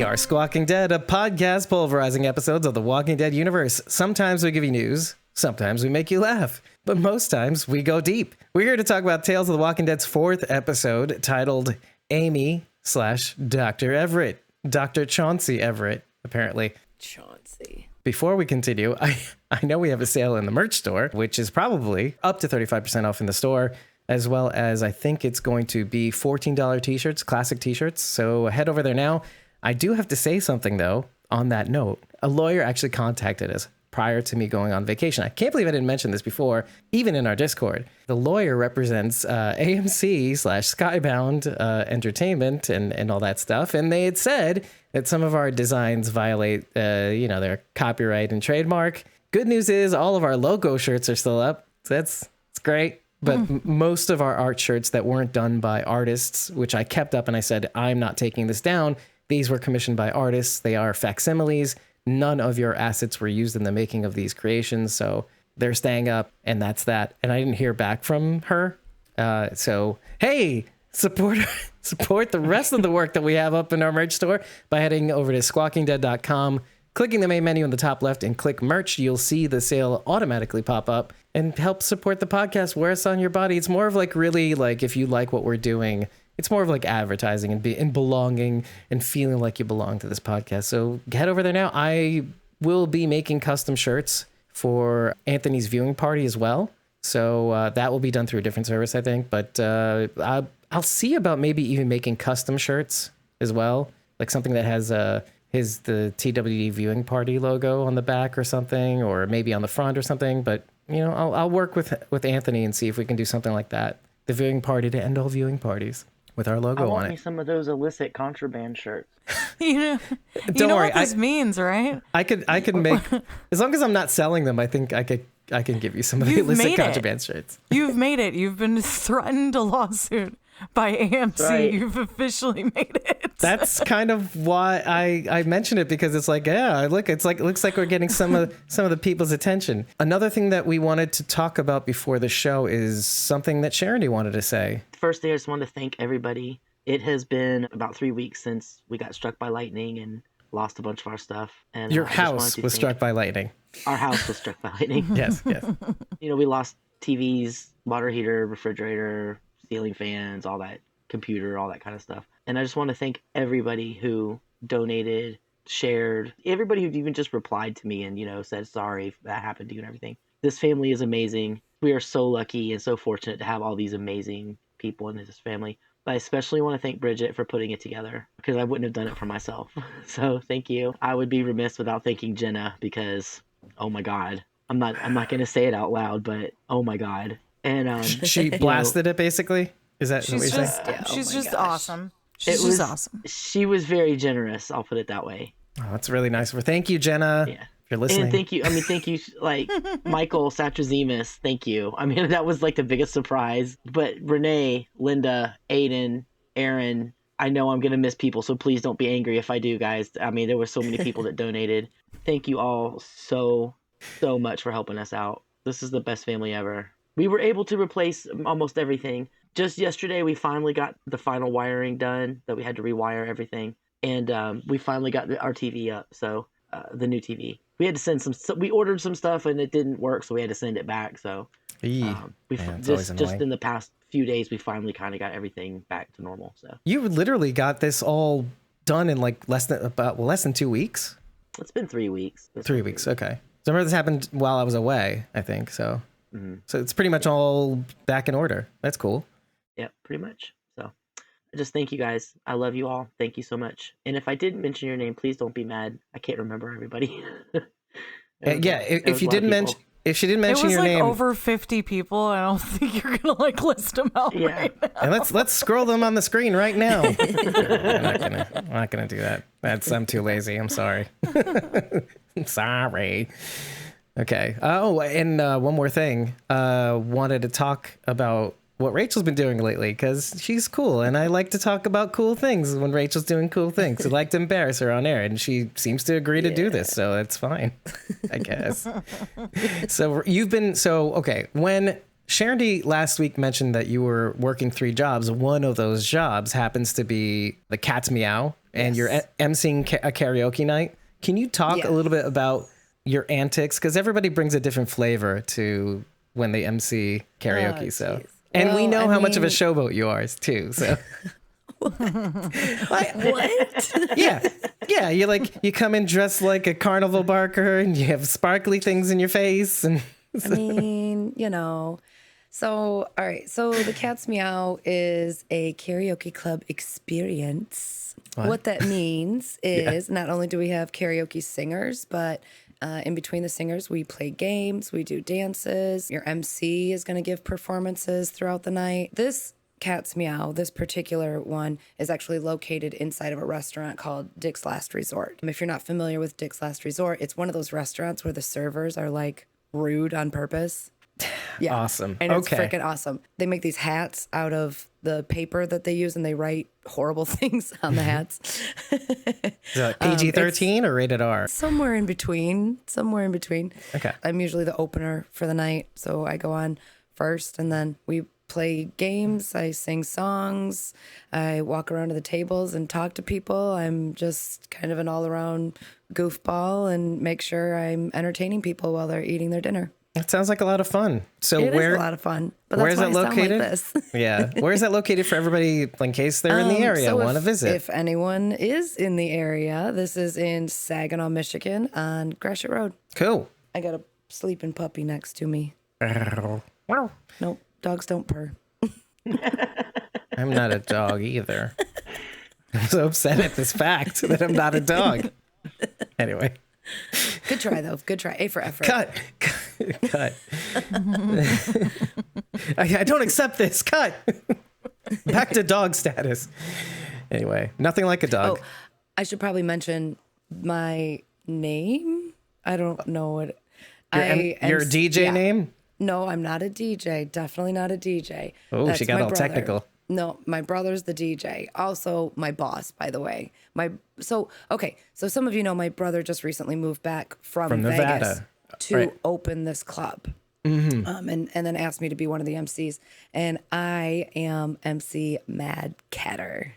are Squawking Dead, a podcast pulverizing episodes of the Walking Dead universe. Sometimes we give you news, sometimes we make you laugh, but most times we go deep. We're here to talk about Tales of the Walking Dead's 4th episode, titled Amy/Dr. Everett. Dr. Chauncey Everett, apparently. Chauncey. Before we continue, I know we have a sale in the merch store, which is probably up to 35% off in the store, as well as I think it's going to be $14 t-shirts, classic t-shirts. So head over there now. I do have to say something, though, on that note. A lawyer actually contacted us prior to me going on vacation. I can't believe I didn't mention this before, even in our Discord. The lawyer represents AMC/Skybound Entertainment and all that stuff. And they had said that some of our designs violate, their copyright and trademark. Good news is all of our logo shirts are still up. So it's great. But most of our art shirts that weren't done by artists, which I kept up and I said, I'm not taking this down. These were commissioned by artists. They are facsimiles. None of your assets were used in the making of these creations. So they're staying up, and that's that. And I didn't hear back from her. So, hey, support the rest of the work that we have up in our merch store by heading over to squawkingdead.com, clicking the main menu in the top left and click merch. You'll see the sale automatically pop up and help support the podcast. Wear us on your body. It's more of like really like if you like what we're doing, it's more of like advertising and belonging and feeling like you belong to this podcast. So head over there now. I will be making custom shirts for Anthony's viewing party as well. So that will be done through a different service, I think. But I'll see about maybe even making custom shirts as well, like something that has the TWD viewing party logo on the back or something, or maybe on the front or something. But I'll work with Anthony and see if we can do something like that. The viewing party to end all viewing parties with our logo on it. I want me some of those illicit contraband shirts. Don't worry, what this means, right? I could make, as long as I'm not selling them, I think I can give you some of the illicit contraband shirts. You've made it. You've been threatened a lawsuit by AMC. Right. You've officially made it. That's kind of why I mentioned it, because it's like, yeah, look, it looks like we're getting some of the people's attention. Another thing that we wanted to talk about before the show is something that Sharon wanted to say. First thing, I just wanted to thank everybody. It has been about 3 weeks since we got struck by lightning and lost a bunch of our stuff. And your house was struck by lightning. Our house was struck by lightning. Yes. We lost TVs, water heater, refrigerator, ceiling fans, all that, computer, all that kind of stuff. And I just want to thank everybody who donated, shared, everybody who even just replied to me and, said sorry if that happened to you and everything. This family is amazing. We are so lucky and so fortunate to have all these amazing people in this family. But I especially want to thank Bridget for putting it together, because I wouldn't have done it for myself. So thank you. I would be remiss without thanking Jenna, because, oh my God, I'm not going to say it out loud, but oh my God. And she blasted it, basically. Is that what you're saying? Yeah, she's just awesome. She's just awesome. She was very generous. I'll put it that way. Oh, that's really nice. Well, thank you, Jenna. Yeah. If you're listening. And thank you, like Michael Satrazemis. Thank you. I mean, that was like the biggest surprise. But Renee, Linda, Aiden, Aaron, I know I'm going to miss people, so please don't be angry if I do, guys. I mean, there were so many people that donated. Thank you all so much for helping us out. This is the best family ever. We were able to replace almost everything. Just yesterday, we finally got the final wiring done, that we had to rewire everything. And we finally got our TV up, so the new TV. We had to send we ordered some stuff and it didn't work, so we had to send it back. So just in the past few days, we finally kind of got everything back to normal. So you literally got this all done in like less than 2 weeks? It's been 3 weeks. 3 weeks, okay. So I remember this happened while I was away, I think, so. Mm-hmm. So it's pretty much all back in order. That's cool. Yep, pretty much. So I just thank you guys. I love you all. Thank you so much. And if I didn't mention your name, please don't be mad. I can't remember everybody. If she didn't mention your name, it was like over 50 people. I don't think you're gonna list them out right now. And let's scroll them on the screen right now. I'm not gonna do that. I'm too lazy. I'm sorry. Sorry. Okay. Oh, and one more thing. Wanted to talk about what Rachel's been doing lately, because she's cool, and I like to talk about cool things when Rachel's doing cool things. I like to embarrass her on air, and she seems to agree to do this, so that's fine, I guess. So okay, when Sharon D last week mentioned that you were working 3 jobs, one of those jobs happens to be the Cat's Meow and you're emceeing a karaoke night. Can you talk a little bit about your antics? Because everybody brings a different flavor to when they MC karaoke. And we know how much of a showboat you are too. So. What? Yeah. You come in dressed like a carnival barker, and you have sparkly things in your face, and I mean, So, all right. So the Cat's Meow is a karaoke club experience. What that means is not only do we have karaoke singers, but in between the singers, we play games, we do dances. Your MC is going to give performances throughout the night. This Cat's Meow, this particular one, is actually located inside of a restaurant called Dick's Last Resort. If you're not familiar with Dick's Last Resort, it's one of those restaurants where the servers are like rude on purpose. Yeah. Awesome. And it's freaking awesome. They make these hats out of the paper that they use, and they write horrible things on the hats. Is it PG-13 or rated R? Somewhere in between. Okay. I'm usually the opener for the night, so I go on first, and then we play games. I sing songs. I walk around to the tables and talk to people. I'm just kind of an all-around goofball and make sure I'm entertaining people while they're eating their dinner. It sounds like a lot of fun. So It is a lot of fun. But where that's is why it I sound like located? this. Yeah. Where is that located for everybody in case they're in the area and want to visit? If anyone is in the area, this is in Saginaw, Michigan on Gratiot Road. Cool. I got a sleeping puppy next to me. Nope, dogs don't purr. I'm not a dog either. I'm so upset at this fact that I'm not a dog. Anyway. Good try, though. Good try. A for effort. Cut. I don't accept this. Cut. Back to dog status. Anyway, nothing like a dog. Oh, I should probably mention my name. I don't know what. Your DJ name? No, I'm not a DJ. Definitely not a DJ. Oh, she got all technical. No, my brother's the DJ. Also, my boss, by the way. So some of you know my brother just recently moved back from Vegas to open this club. Mm-hmm. And then asked me to be one of the MCs. And I am MC Mad Catter.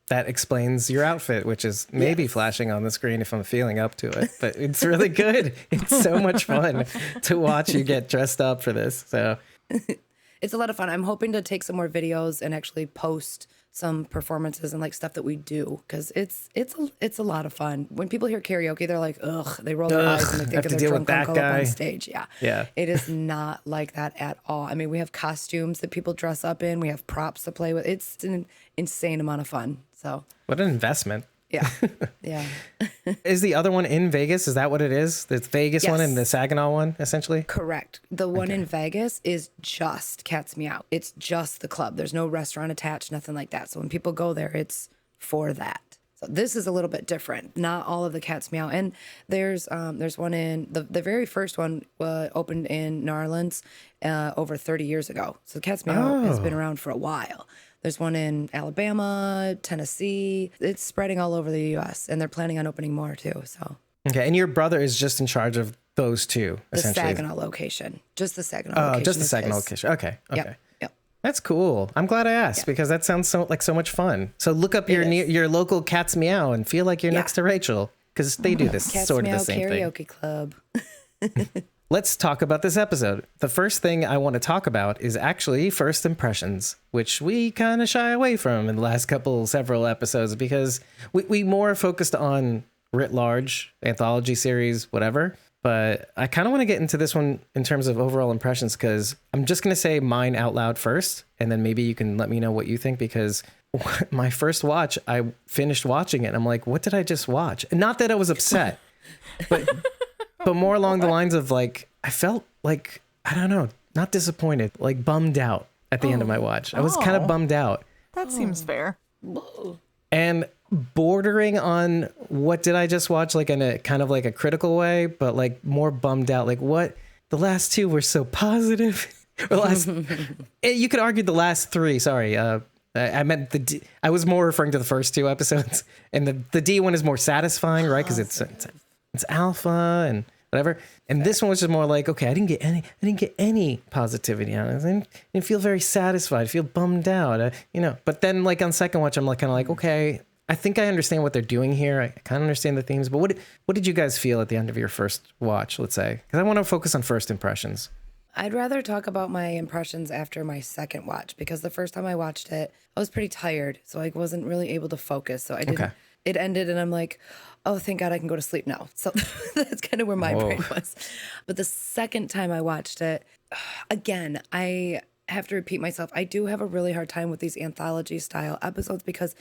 That explains your outfit, which is maybe flashing on the screen if I'm feeling up to it. But it's really good. It's so much fun to watch you get dressed up for this. So it's a lot of fun. I'm hoping to take some more videos and actually post some performances and like stuff that we do, because it's a lot of fun. When people hear karaoke, they're like, ugh, they roll their eyes and they think of their drunk uncle up on stage. Yeah. It is not like that at all. I mean, we have costumes that people dress up in. We have props to play with. It's an insane amount of fun. So what an investment. Yeah. Yeah. Is the other one in Vegas? Is that what it is? The Vegas one and the Saginaw one, essentially? Correct. The one in Vegas is just Cat's Meow. It's just the club. There's no restaurant attached, nothing like that. So when people go there, it's for that. So this is a little bit different. Not all of the Cat's Meow. And there's one in, the very first one opened in New Orleans over 30 years ago. So Cat's Meow has been around for a while. There's one in Alabama, Tennessee. It's spreading all over the U.S., and they're planning on opening more, too. So okay, and your brother is just in charge of those two, essentially? The Saginaw location. Just the Saginaw location. Oh, just the Saginaw location. Okay. Yep. That's cool. I'm glad I asked because that sounds so much fun. So look up your local Cat's Meow and feel like you're next to Rachel, because they do this Cat's sort of Meow the same karaoke thing. Club. Let's talk about this episode. The first thing I want to talk about is actually first impressions, which we kind of shy away from in the last several episodes, because we more focused on writ large, anthology series, whatever. But I kind of want to get into this one in terms of overall impressions, because I'm just going to say mine out loud first, and then maybe you can let me know what you think, because my first watch, I finished watching it, and I'm like, what did I just watch? Not that I was upset, but more along the lines of like, I felt like, I don't know, not disappointed, like bummed out at the end of my watch. I was kind of bummed out. That seems fair. And bordering on what did I just watch, like in a kind of like a critical way, but like more bummed out. Like what? The last two were so positive. Or you could argue the last three, sorry. I meant I was more referring to the first two episodes. And the D one is more satisfying, right? Because it's alpha and whatever. And this one was just more like, okay, I didn't get any positivity on it. I didn't feel very satisfied. I feel bummed out, But then like on second watch, I'm like kind of like, okay, I think I understand what they're doing here. I kind of understand the themes, but what did you guys feel at the end of your first watch, let's say? Because I want to focus on first impressions. I'd rather talk about my impressions after my second watch, because the first time I watched it, I was pretty tired, so I wasn't really able to focus. So I didn't. Okay. It ended, and I'm like, oh, thank God I can go to sleep now. So that's kind of where my brain was. But the second time I watched it, again, I have to repeat myself. I do have a really hard time with these anthology style episodes because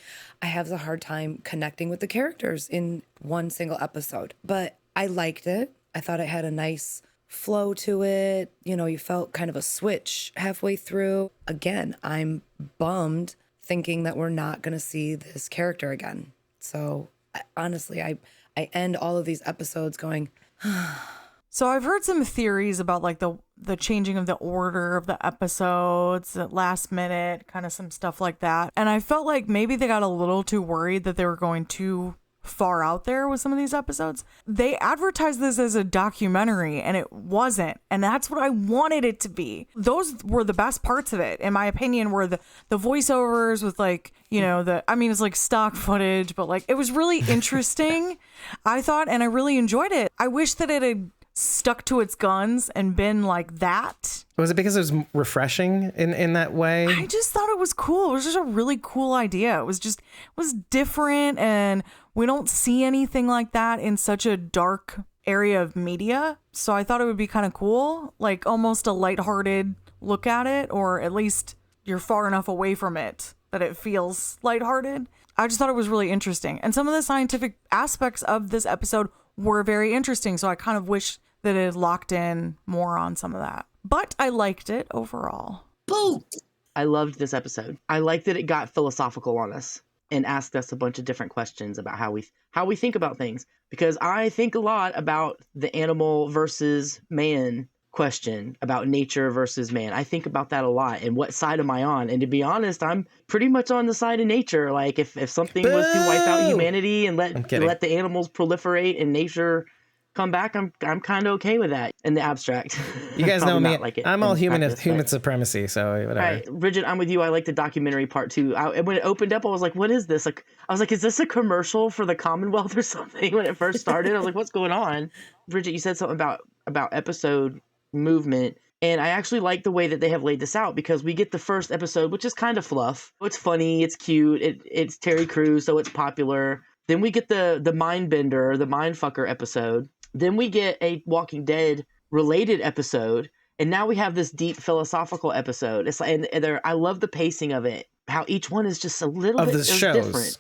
I have a hard time connecting with the characters in one single episode. But I liked it. I thought it had a nice flow to it. You know, you felt kind of a switch halfway through. Again, I'm bummed thinking that we're not going to see this character again. So honestly, I end all of these episodes going, So I've heard some theories about like the changing of the order of the episodes at last minute, kind of some stuff like that. And I felt like maybe they got a little too worried that they were going too far out there with some of these episodes. They advertised this as a documentary and it wasn't. And that's what I wanted it to be. Those were the best parts of it, in my opinion, were the voiceovers with like, you know, it's like stock footage, but like it was really interesting, I thought, and I really enjoyed it. I wish that it had stuck to its guns and been like that. Was it because it was refreshing in that way? I just thought it was cool. It was just a really cool idea. It was different, and we don't see anything like that in such a dark area of media. So I thought it would be kind of cool, like almost a lighthearted look at it, or at least you're far enough away from it that it feels lighthearted. I just thought it was really interesting. And some of the scientific aspects of this episode were very interesting. So I kind of wish that it had locked in more on some of that. But I liked it overall. Boo! I loved this episode. I liked that it got philosophical on us and asked us a bunch of different questions about how we think about things. Because I think a lot about the animal versus man question, about nature versus man. I think about that a lot, and what side am I on? And to be honest, I'm pretty much on the side of nature. Like if something was to wipe out humanity and let the animals proliferate and nature come back, I'm kind of okay with that in the abstract. You guys know me. Like I'm all human supremacy, so whatever. All right, Bridget, I'm with you. I like the documentary part too. When it opened up, I was like, what is this? Like, I was like, is this a commercial for the Commonwealth or something? When it first started, I was like, what's going on? Bridget, you said something about episode movement. And I actually like the way that they have laid this out, because we get the first episode, which is kind of fluff. It's funny, it's cute, it's Terry Crews, so it's popular. Then we get the mind bender, the mind fucker episode. Then we get a Walking Dead related episode, and now we have this deep philosophical episode. It's like, and I love the pacing of it. How each one is just a little bit different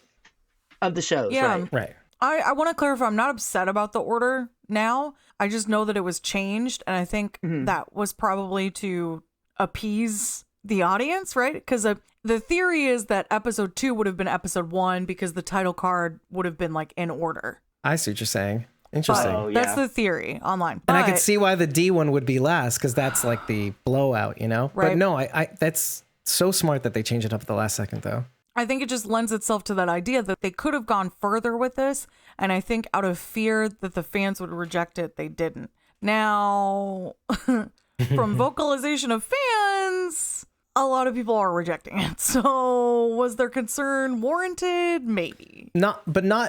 of the shows. Yeah, right. I want to clarify. I'm not upset about the order now. I just know that it was changed, and I think that was probably to appease the audience, right? Because the theory is that episode 2 would have been episode 1 because the title card would have been like in order. I see what you're saying. Interesting. That's the theory online. And I could see why the D one would be last, because that's like the blowout, you know? Right. But no, I that's so smart that they changed it up at the last second, though. I think it just lends itself to that idea that they could have gone further with this. And I think out of fear that the fans would reject it, they didn't. Now, from vocalization of fans, a lot of people are rejecting it. So was their concern warranted? Maybe. Not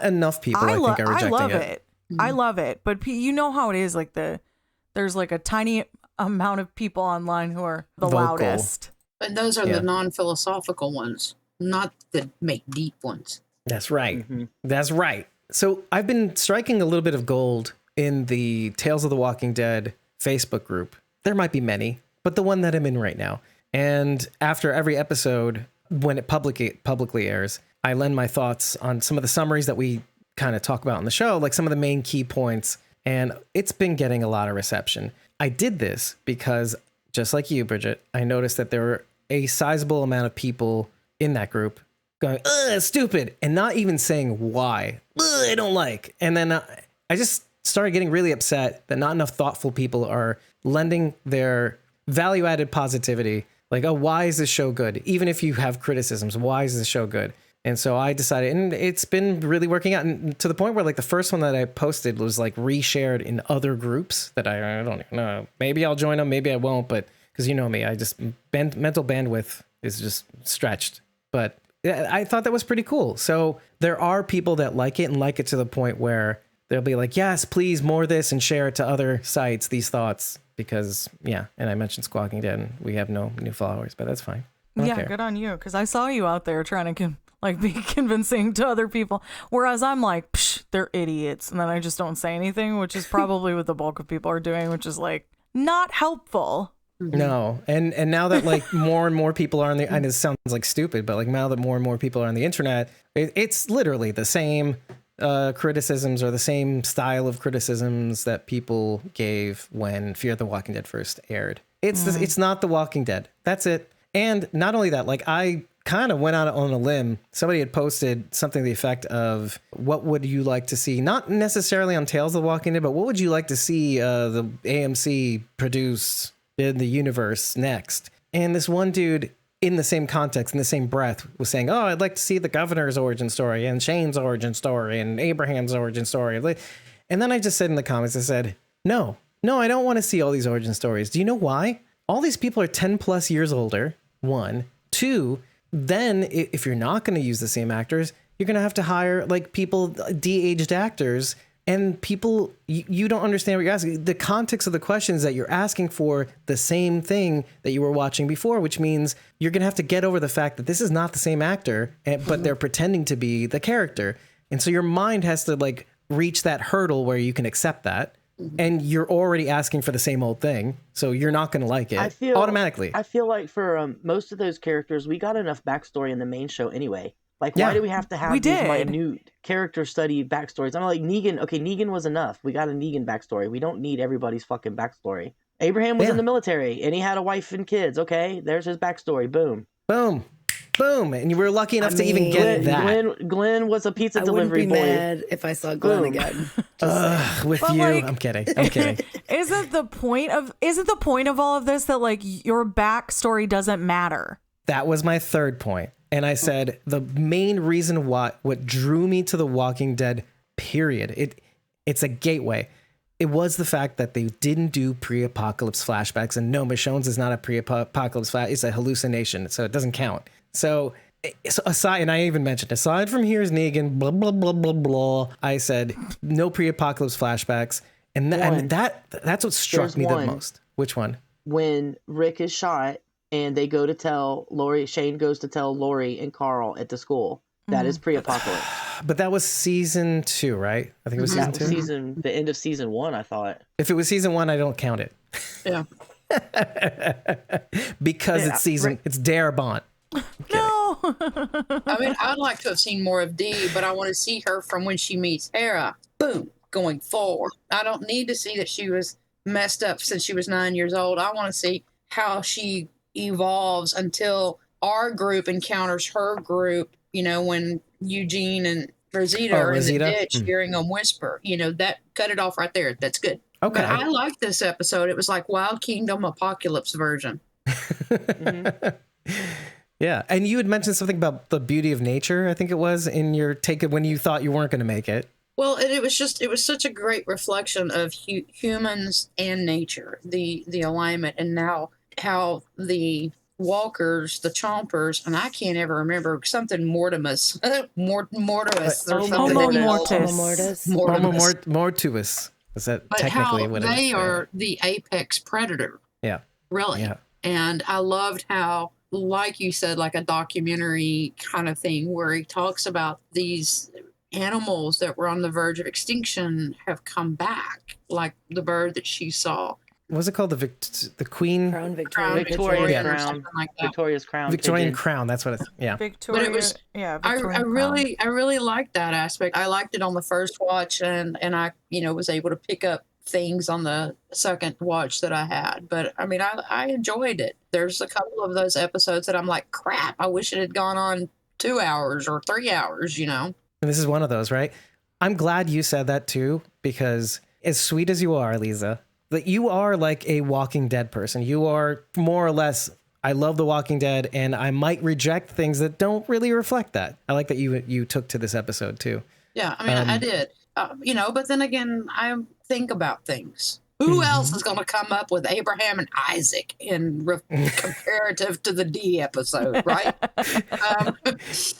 enough people, I think, are rejecting it. I love it. I love it. But you know how it is. Like there's like a tiny amount of people online who are the vocal. Loudest. But those are the non-philosophical ones, not the make deep ones. That's right. That's right. So I've been striking a little bit of gold in the Tales of the Walking Dead Facebook group. There might be many, but the one that I'm in right now. And after every episode, when it publicly airs, I lend my thoughts on some of the summaries that we kind of talk about on the show, like some of the main key points. And it's been getting a lot of reception. I did this because, just like you, Bridget, I noticed that there were a sizable amount of people in that group going, ugh, stupid, and not even saying why. Ugh, I don't like. And then I just started getting really upset that not enough thoughtful people are lending their value-added positivity. Like, oh, why is this show good? Even if you have criticisms, why is this show good? And so I decided, and it's been really working out, and to the point where like the first one that I posted was like reshared in other groups that I don't even know. Maybe I'll join them, maybe I won't, but because you know me, I just mental bandwidth is just stretched. But I thought that was pretty cool. So there are people that like it and like it to the point where they'll be like, yes, please, more of this, and share it to other sites, these thoughts, because, yeah. And I mentioned Squawking Dead, and we have no new followers, but that's fine. Yeah, good on you, because I saw you out there trying to be convincing to other people, whereas I'm like, psh, they're idiots, and then I just don't say anything, which is probably what the bulk of people are doing, which is like not helpful. No, and now that like more and more people are on the, and it sounds like stupid, but like now that more and more people are on the internet, it's literally the same criticisms or the same style of criticisms that people gave when Fear the Walking Dead first aired. It's not The Walking Dead. That's it. And not only that, like I kind of went out on a limb. Somebody had posted something to the effect of, what would you like to see? Not necessarily on Tales of the Walking Dead, but what would you like to see the AMC produce in the universe next? And this one dude, in the same context, in the same breath, was saying, oh, I'd like to see the governor's origin story and Shane's origin story and Abraham's origin story. And then I just said in the comments, I said, no, I don't want to see all these origin stories. Do you know why? All these people are 10 plus years older. 1, 2, then if you're not going to use the same actors, you're going to have to hire like people, de-aged actors, and people, you don't understand what you're asking. The context of the questions that you're asking for the same thing that you were watching before, which means you're going to have to get over the fact that this is not the same actor, but they're pretending to be the character. And so your mind has to like reach that hurdle where you can accept that. And you're already asking for the same old thing, so you're not going to like it automatically. I feel like for most of those characters, we got enough backstory in the main show anyway. Like, why do we have to have these minute character study backstories? I'm like, Negan. Okay, Negan was enough. We got a Negan backstory. We don't need everybody's fucking backstory. Abraham was in the military, and he had a wife and kids. Okay, there's his backstory. Boom. Boom. Boom. And you were lucky enough to even get that. Glenn was a pizza delivery boy. I wouldn't be mad if I saw Glenn again. With but you. Like, I'm kidding. Isn't the point of all of this that like your backstory doesn't matter? That was my third point. And I said the main reason what drew me to The Walking Dead, period. It's a gateway. It was the fact that they didn't do pre-apocalypse flashbacks, and no, Michonne's is not a pre-apocalypse flash. It's a hallucination, so it doesn't count. So aside, and I even mentioned, aside from here's Negan, blah, blah, blah, blah, blah, I said no pre-apocalypse flashbacks. And that's what struck me the most. Which one? When Rick is shot and they go to tell Lori, Shane goes to tell Lori and Carl at the school. That is pre-apocalypse. But that was season 2, right? I think it was season 2. The end of season 1, I thought. If it was season 1, I don't count it. Yeah. Because it's Darabont. No. I mean, I'd like to have seen more of Dee, but I want to see her from when she meets Hera. Boom, going forward. I don't need to see that she was messed up since she was 9 years old. I want to see how she evolves until our group encounters her group, you know, when Eugene and Rosita are in the ditch hearing them whisper. You know, that cut it off right there. That's good. Okay. But I liked this episode. It was like Wild Kingdom Apocalypse version. Yeah. And you had mentioned something about the beauty of nature, I think it was, in your take when you thought you weren't going to make it. Well, it was such a great reflection of humans and nature, the alignment, and now how the walkers, the chompers, and I can't ever remember something mortimus or something. Mortuus. Is that but technically how what it is? They are the apex predator. Yeah. Really. Yeah. And I loved how, like you said, like a documentary kind of thing where he talks about these animals that were on the verge of extinction have come back, like the bird that she saw. What was it called? The Queen? Crown Victoria. Victoria's crown. Like Victoria's crown. Victorian crown. That's what it's. Yeah. Victoria. But it was. Yeah. I really liked that aspect. I liked it on the first watch, and I was able to pick up things on the second watch that I had. But I mean, I enjoyed it. There's a couple of those episodes that I'm like, crap, I wish it had gone on 2 hours or 3 hours. You know. And this is one of those, right? I'm glad you said that too, because as sweet as you are, Lisa, that you are like a Walking Dead person. You are more or less, I love The Walking Dead, and I might reject things that don't really reflect that. I like that you took to this episode too. Yeah, I mean, I did. But then again, I think about things. Who else is going to come up with Abraham and Isaac in comparative to the D episode, right?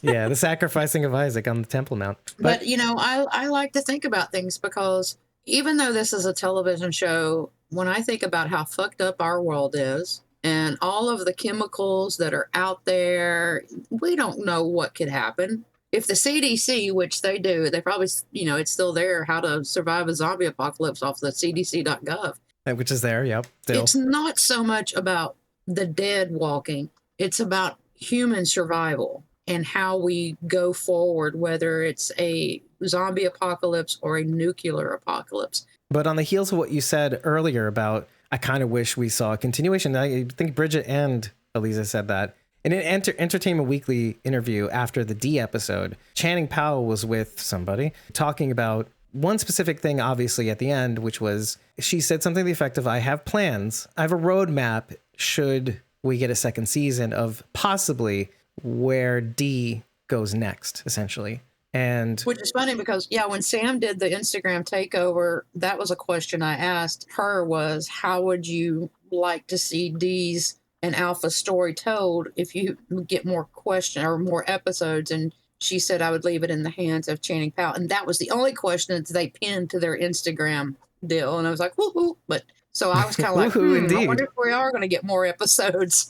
Yeah, the sacrificing of Isaac on the Temple Mount. But I like to think about things because even though this is a television show, when I think about how fucked up our world is and all of the chemicals that are out there, we don't know what could happen. If the CDC, which they do, they probably, it's still there, how to survive a zombie apocalypse off the cdc.gov. Which is there, yep. Still. It's not so much about the dead walking. It's about human survival and how we go forward, whether it's a zombie apocalypse or a nuclear apocalypse. But on the heels of what you said earlier about, I kind of wish we saw a continuation. I think Bridget and Eliza said that. In an Entertainment Weekly interview after the D episode, Channing Powell was with somebody talking about one specific thing, obviously, at the end, which was she said something to the effect of, I have plans. I have a roadmap should we get a second season of possibly where D goes next, essentially. And which is funny because, when Sam did the Instagram takeover, that was a question I asked her was, how would you like to see D's and Alpha's story told if you get more questions or more episodes? And she said, I would leave it in the hands of Channing Powell. And that was the only question that they pinned to their Instagram deal. And I was like, woohoo. But so I was kind of like, indeed. I wonder if we are going to get more episodes.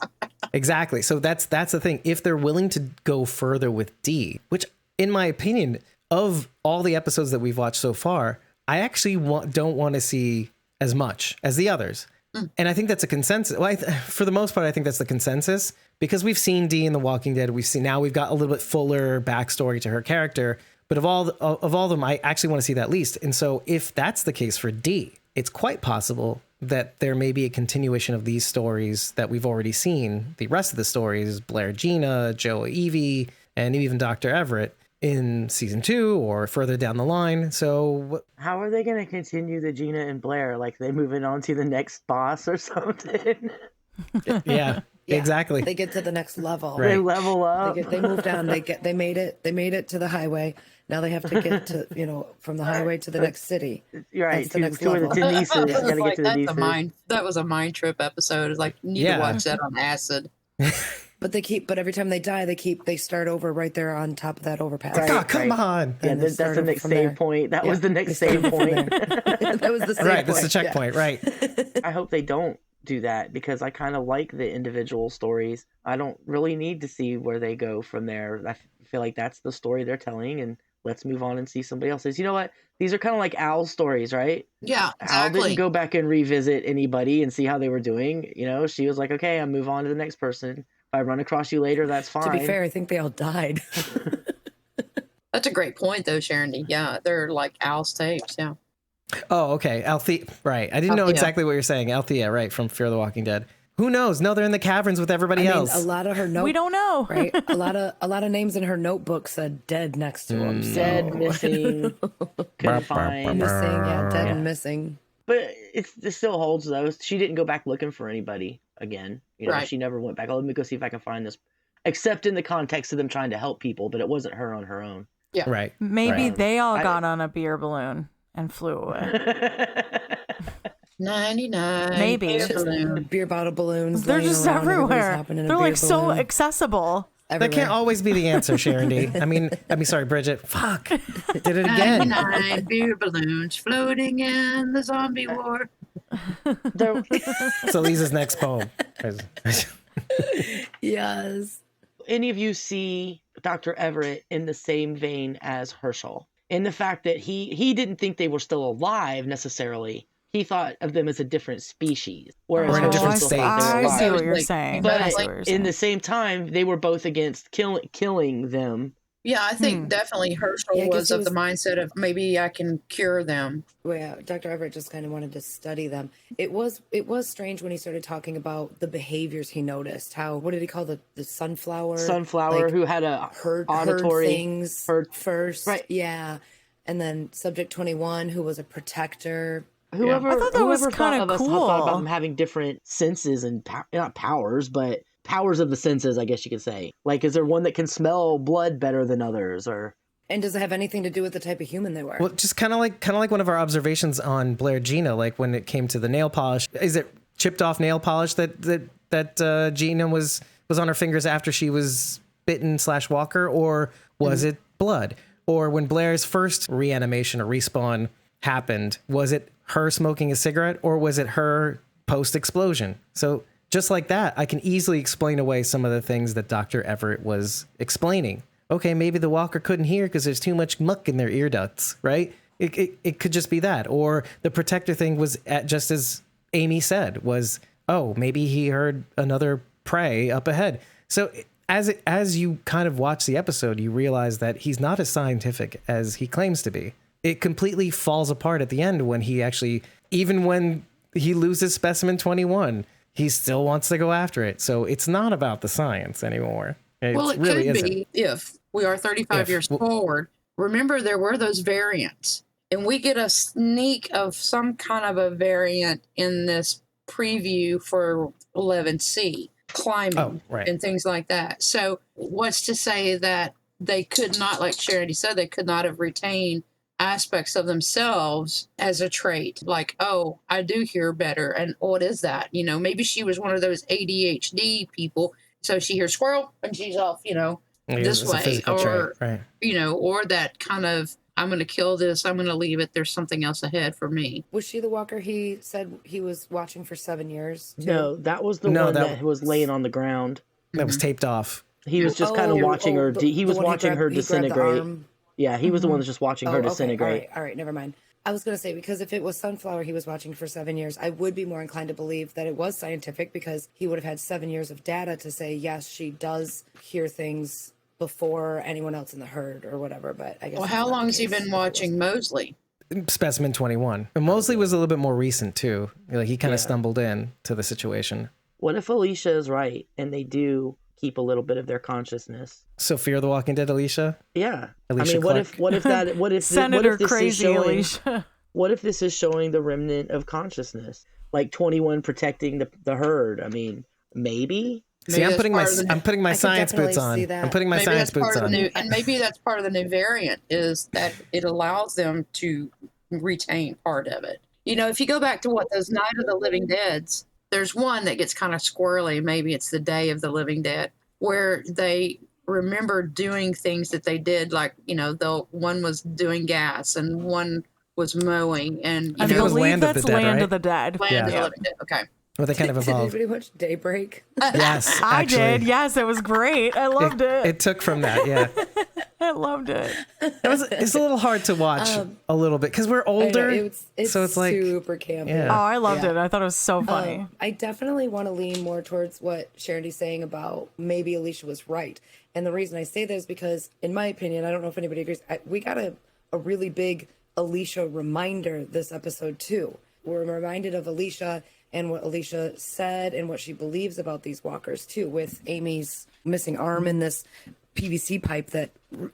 Exactly. So that's the thing. If they're willing to go further with D, which in my opinion, of all the episodes that we've watched so far, I actually don't want to see as much as the others. And I think that's a consensus. Well, for the most part, I think that's the consensus because we've seen Dee in The Walking Dead. Now we've got a little bit fuller backstory to her character. But of all of them, I actually want to see that least. And so if that's the case for Dee, it's quite possible that there may be a continuation of these stories that we've already seen. The rest of the stories, Blair, Gina, Joe, Evie, and even Dr. Everett in season 2 or further down the line. So how are they going to continue the Gina and Blair? Like they moving on to the next boss or something? Yeah, exactly. They get to the next level. Right. They level up. They moved on. They made it to the highway. Now they have to get to, from the highway to the next city. You're right. That's the next To level. the Nieces. Gotta get to the Nieces. That was a mind trip episode. It's like, you need to watch that on acid. But every time they die, they start over right there on top of that overpass. Right, come on. Yeah, that's the next save point. That was the next save point. That was the save point. Right, that's the checkpoint, right. I hope they don't do that because I kind of like the individual stories. I don't really need to see where they go from there. I feel like that's the story they're telling, and let's move on and see somebody else's. You know what? These are kind of like Al's stories, right? Yeah, exactly. Al didn't go back and revisit anybody and see how they were doing. She was like, okay, I'll move on to the next person. If I run across you later, that's fine. To be fair, I think they all died. That's a great point, though, Sharon. Yeah, they're like Al's tapes. Yeah. Oh, okay. Althea. Right. I didn't know exactly what you're saying. Althea, right, from Fear the Walking Dead. Who knows? No, they're in the caverns with everybody else. A lot of her notes. We don't know. Right? A lot of names in her notebook said dead next to them. So. Dead, missing, couldn't find. Missing, dead and missing. But it still holds, though. She didn't go back looking for anybody again. Right. She never went back. Let me go see if I can find this. Except in the context of them trying to help people, but it wasn't her on her own. Yeah. Right. Maybe they all got on a beer balloon and flew away. 99 Maybe. Beer bottle balloons. They're just everywhere. They're like so accessible. Everywhere. That can't always be the answer, Sharon D. I mean, sorry, Bridget. Fuck. Did it again. 99 beer balloons floating in the zombie war. So Lisa's next poem. Yes. Any of you see Dr. Everett in the same vein as Herschel? In the fact that he didn't think they were still alive necessarily. He thought of them as a different species. Whereas in a different Herschel state. thought they were I see alive. what you're saying. But in the same time, they were both against killing them. Yeah, I think definitely Herschel was of the mindset of maybe I can cure them. Well, yeah, Dr. Everett just kind of wanted to study them. It was strange when he started talking about the behaviors he noticed. What did he call the sunflower? Sunflower, who had a auditory heard things first. Right. Yeah. And then Subject 21, who was a protector. Whoever, I thought that was kind of cool. thought about them having different senses and not powers, but powers of the senses, I guess you could say. Like, is there one that can smell blood better than others, or And does it have anything to do with the type of human they were? Well, just kind of like one of our observations on Blair Gina, like when it came to the nail polish. Is it chipped off nail polish that Gina was on her fingers after she was bitten / Walker, or was it blood? Or when Blair's first reanimation or respawn happened, was it her smoking a cigarette, or was it her post-explosion? So just like that, I can easily explain away some of the things that Dr. Everett was explaining. Okay, maybe the walker couldn't hear because there's too much muck in their ear ducts, right? It could just be that. Or the protector thing was just as Amy said, was, oh, maybe he heard another prey up ahead. So as you kind of watch the episode, you realize that he's not as scientific as he claims to be. It completely falls apart at the end when he actually, even when he loses specimen 21, he still wants to go after it. So it's not about the science anymore. Well, it really could isn't. be if we are 35 years forward. Remember, there were those variants, and we get a sneak of some kind of a variant in this preview for 11C, climbing and things like that. So what's to say that they could not, like Charity said, they could not have retained aspects of themselves as a trait, like, oh, I do hear better, and what is that? You know, maybe she was one of those ADHD people, so she hears squirrel and she's off, you know, this way, or right. You know, or that kind of, I'm going to kill this, I'm going to leave it, there's something else ahead for me. Was she the walker he said he was watching for 7 years too? No, that was the one that was laying on the ground. That was taped off. He was just kind of watching her. He was watching her disintegrate. Yeah, he was the one that's just watching her disintegrate. Okay. All right, never mind. I was going to say, because if it was Sunflower he was watching for 7 years, I would be more inclined to believe that it was scientific, because he would have had 7 years of data to say, yes, she does hear things before anyone else in the herd or whatever. But I guess. Well, how long has he been watching Mosley? Specimen 21. And Mosley was a little bit more recent too. Like he kind of stumbled in to the situation. What if Alicia is right and they do keep a little bit of their consciousness? So Fear the Walking Dead, Alicia? Yeah. Alicia I mean, Clark. what if Senator this Crazy is showing, Alicia? What if this is showing the remnant of consciousness? Like 21 protecting the herd. I mean, maybe. See, I'm putting my science boots on. I'm putting my science boots on. And maybe that's part of the new variant, is that it allows them to retain part of it. You know, if you go back to those Night of the Living Deads, there's one that gets kind of squirrely. Maybe it's the Day of the Living Dead, where they remember doing things that they did, like, you know, one was doing gas and one was mowing, and I believe that's Land of the Dead. Land of the Living Dead. Okay. Well, they kind of evolved. Did anybody watch Daybreak? Yes, I actually. did. Yes, it was great. I loved it. It took from that, yeah. I loved it. It's a little hard to watch a little bit because we're older. So it's like super campy. Yeah. Oh, I loved it. I thought it was so funny. I definitely want to lean more towards what Charity's saying about maybe Alicia was right. And the reason I say this is because, in my opinion, I don't know if anybody agrees, we got a really big Alicia reminder this episode too. We're reminded of Alicia and what Alicia said and what she believes about these walkers too, with Amy's missing arm in this PVC pipe that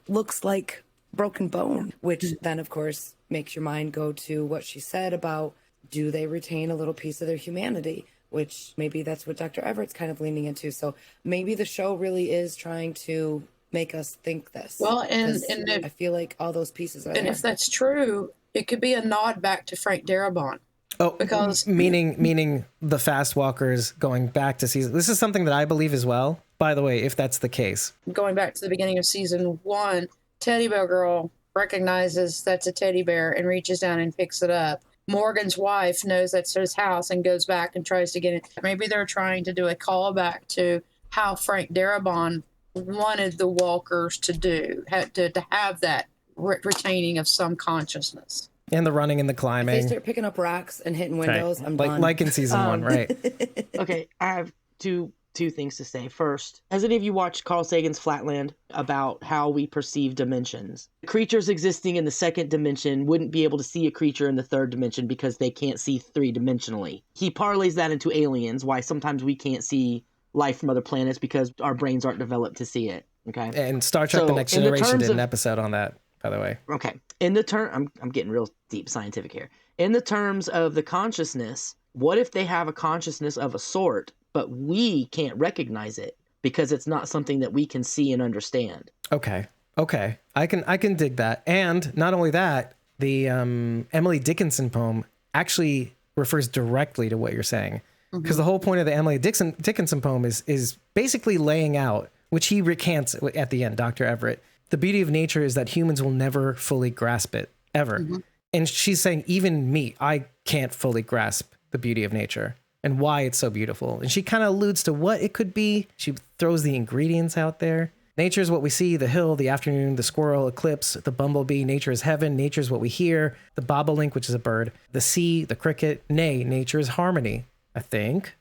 looks like broken bone, which then of course makes your mind go to what she said about, do they retain a little piece of their humanity, which maybe that's what Dr. Everett's kind of leaning into. So maybe the show really is trying to make us think this. Well, and I feel like all those pieces are and there. if that's true, it could be a nod back to Frank Darabont. Oh, because meaning the fast walkers going back to season. This is something that I believe as well. By the way, if that's the case, going back to the beginning of season 1, Teddy Bear Girl recognizes that's a teddy bear and reaches down and picks it up. Morgan's wife knows that's his house and goes back and tries to get it. Maybe they're trying to do a callback to how Frank Darabont wanted the walkers to do, to have that retaining of some consciousness. And the running and the climbing. If they start picking up rocks and hitting windows, I'm done. Like in season 1, right? Okay, I have two things to say. First, has any of you watched Carl Sagan's Flatland about how we perceive dimensions? Creatures existing in the second dimension wouldn't be able to see a creature in the third dimension because they can't see three-dimensionally. He parlays that into aliens, why sometimes we can't see life from other planets because our brains aren't developed to see it. Okay. And Star Trek: The Next Generation did an episode on that, by the way. Okay. In the term, I'm getting real deep scientific here. In the terms of the consciousness, what if they have a consciousness of a sort, but we can't recognize it because it's not something that we can see and understand? Okay. Okay, I can dig that. And not only that, the Emily Dickinson poem actually refers directly to what you're saying, because the whole point of the Emily Dickinson poem is basically laying out, which he recants at the end, Dr. Everett. The beauty of nature is that humans will never fully grasp it, ever. And she's saying, even me, I can't fully grasp the beauty of nature and why it's so beautiful. And she kind of alludes to what it could be. She throws the ingredients out there. Nature is what we see, the hill, the afternoon, the squirrel, eclipse, the bumblebee. Nature is heaven. Nature is what we hear. The bobolink, which is a bird. The sea, the cricket. Nay, nature is harmony, I think.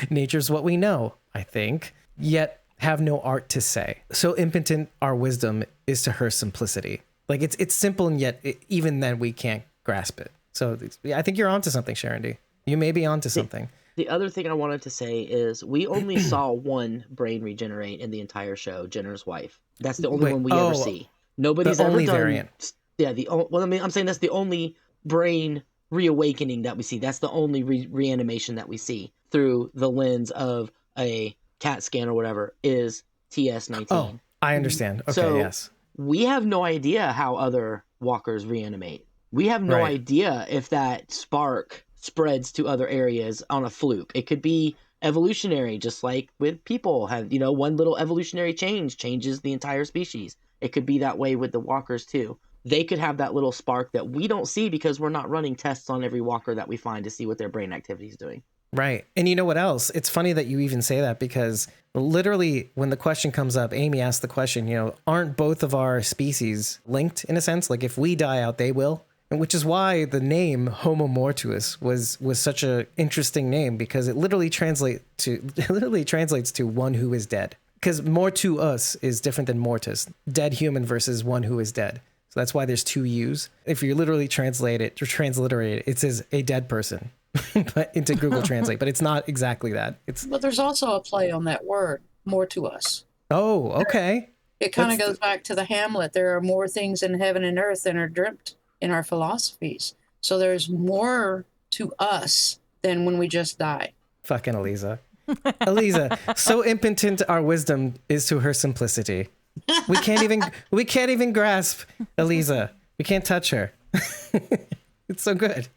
Nature is what we know, I think. Yet have no art to say. So impotent our wisdom is to her simplicity. Like it's simple, and yet even then we can't grasp it. So I think you're onto something, Sharon D. You may be onto something. The other thing I wanted to say is we only saw one brain regenerate in the entire show, Jenner's wife. That's the only one we ever see. Nobody's the ever only done. Variant. Yeah, I'm saying that's the only brain reawakening that we see. That's the only reanimation that we see through the lens of a CAT scan or whatever is TS19. Oh, I understand. Okay, so yes. We have no idea how other walkers reanimate. We have no idea if that spark spreads to other areas on a fluke. It could be evolutionary, just like with people have, one little evolutionary change changes the entire species. It could be that way with the walkers too. They could have that little spark that we don't see because we're not running tests on every walker that we find to see what their brain activity is doing. Right. And you know what else? It's funny that you even say that, because literally when the question comes up, Amy asked the question, aren't both of our species linked in a sense? Like if we die out, they will. And which is why the name Homo mortuus was such a interesting name, because it literally translates to one who is dead. Because mortuus is different than mortis, dead human versus one who is dead. So that's why there's two U's. If you literally translate it or transliterate it, it says a dead person. But into Google Translate, but it's not exactly that. But there's also a play on that word, more to us. Oh, okay. It kind of goes back to the Hamlet. There are more things in heaven and earth than are dreamt in our philosophies. So there's more to us than when we just die. Fucking Eliza. Eliza, so impotent our wisdom is to her simplicity. We can't even grasp Eliza. We can't touch her. It's so good.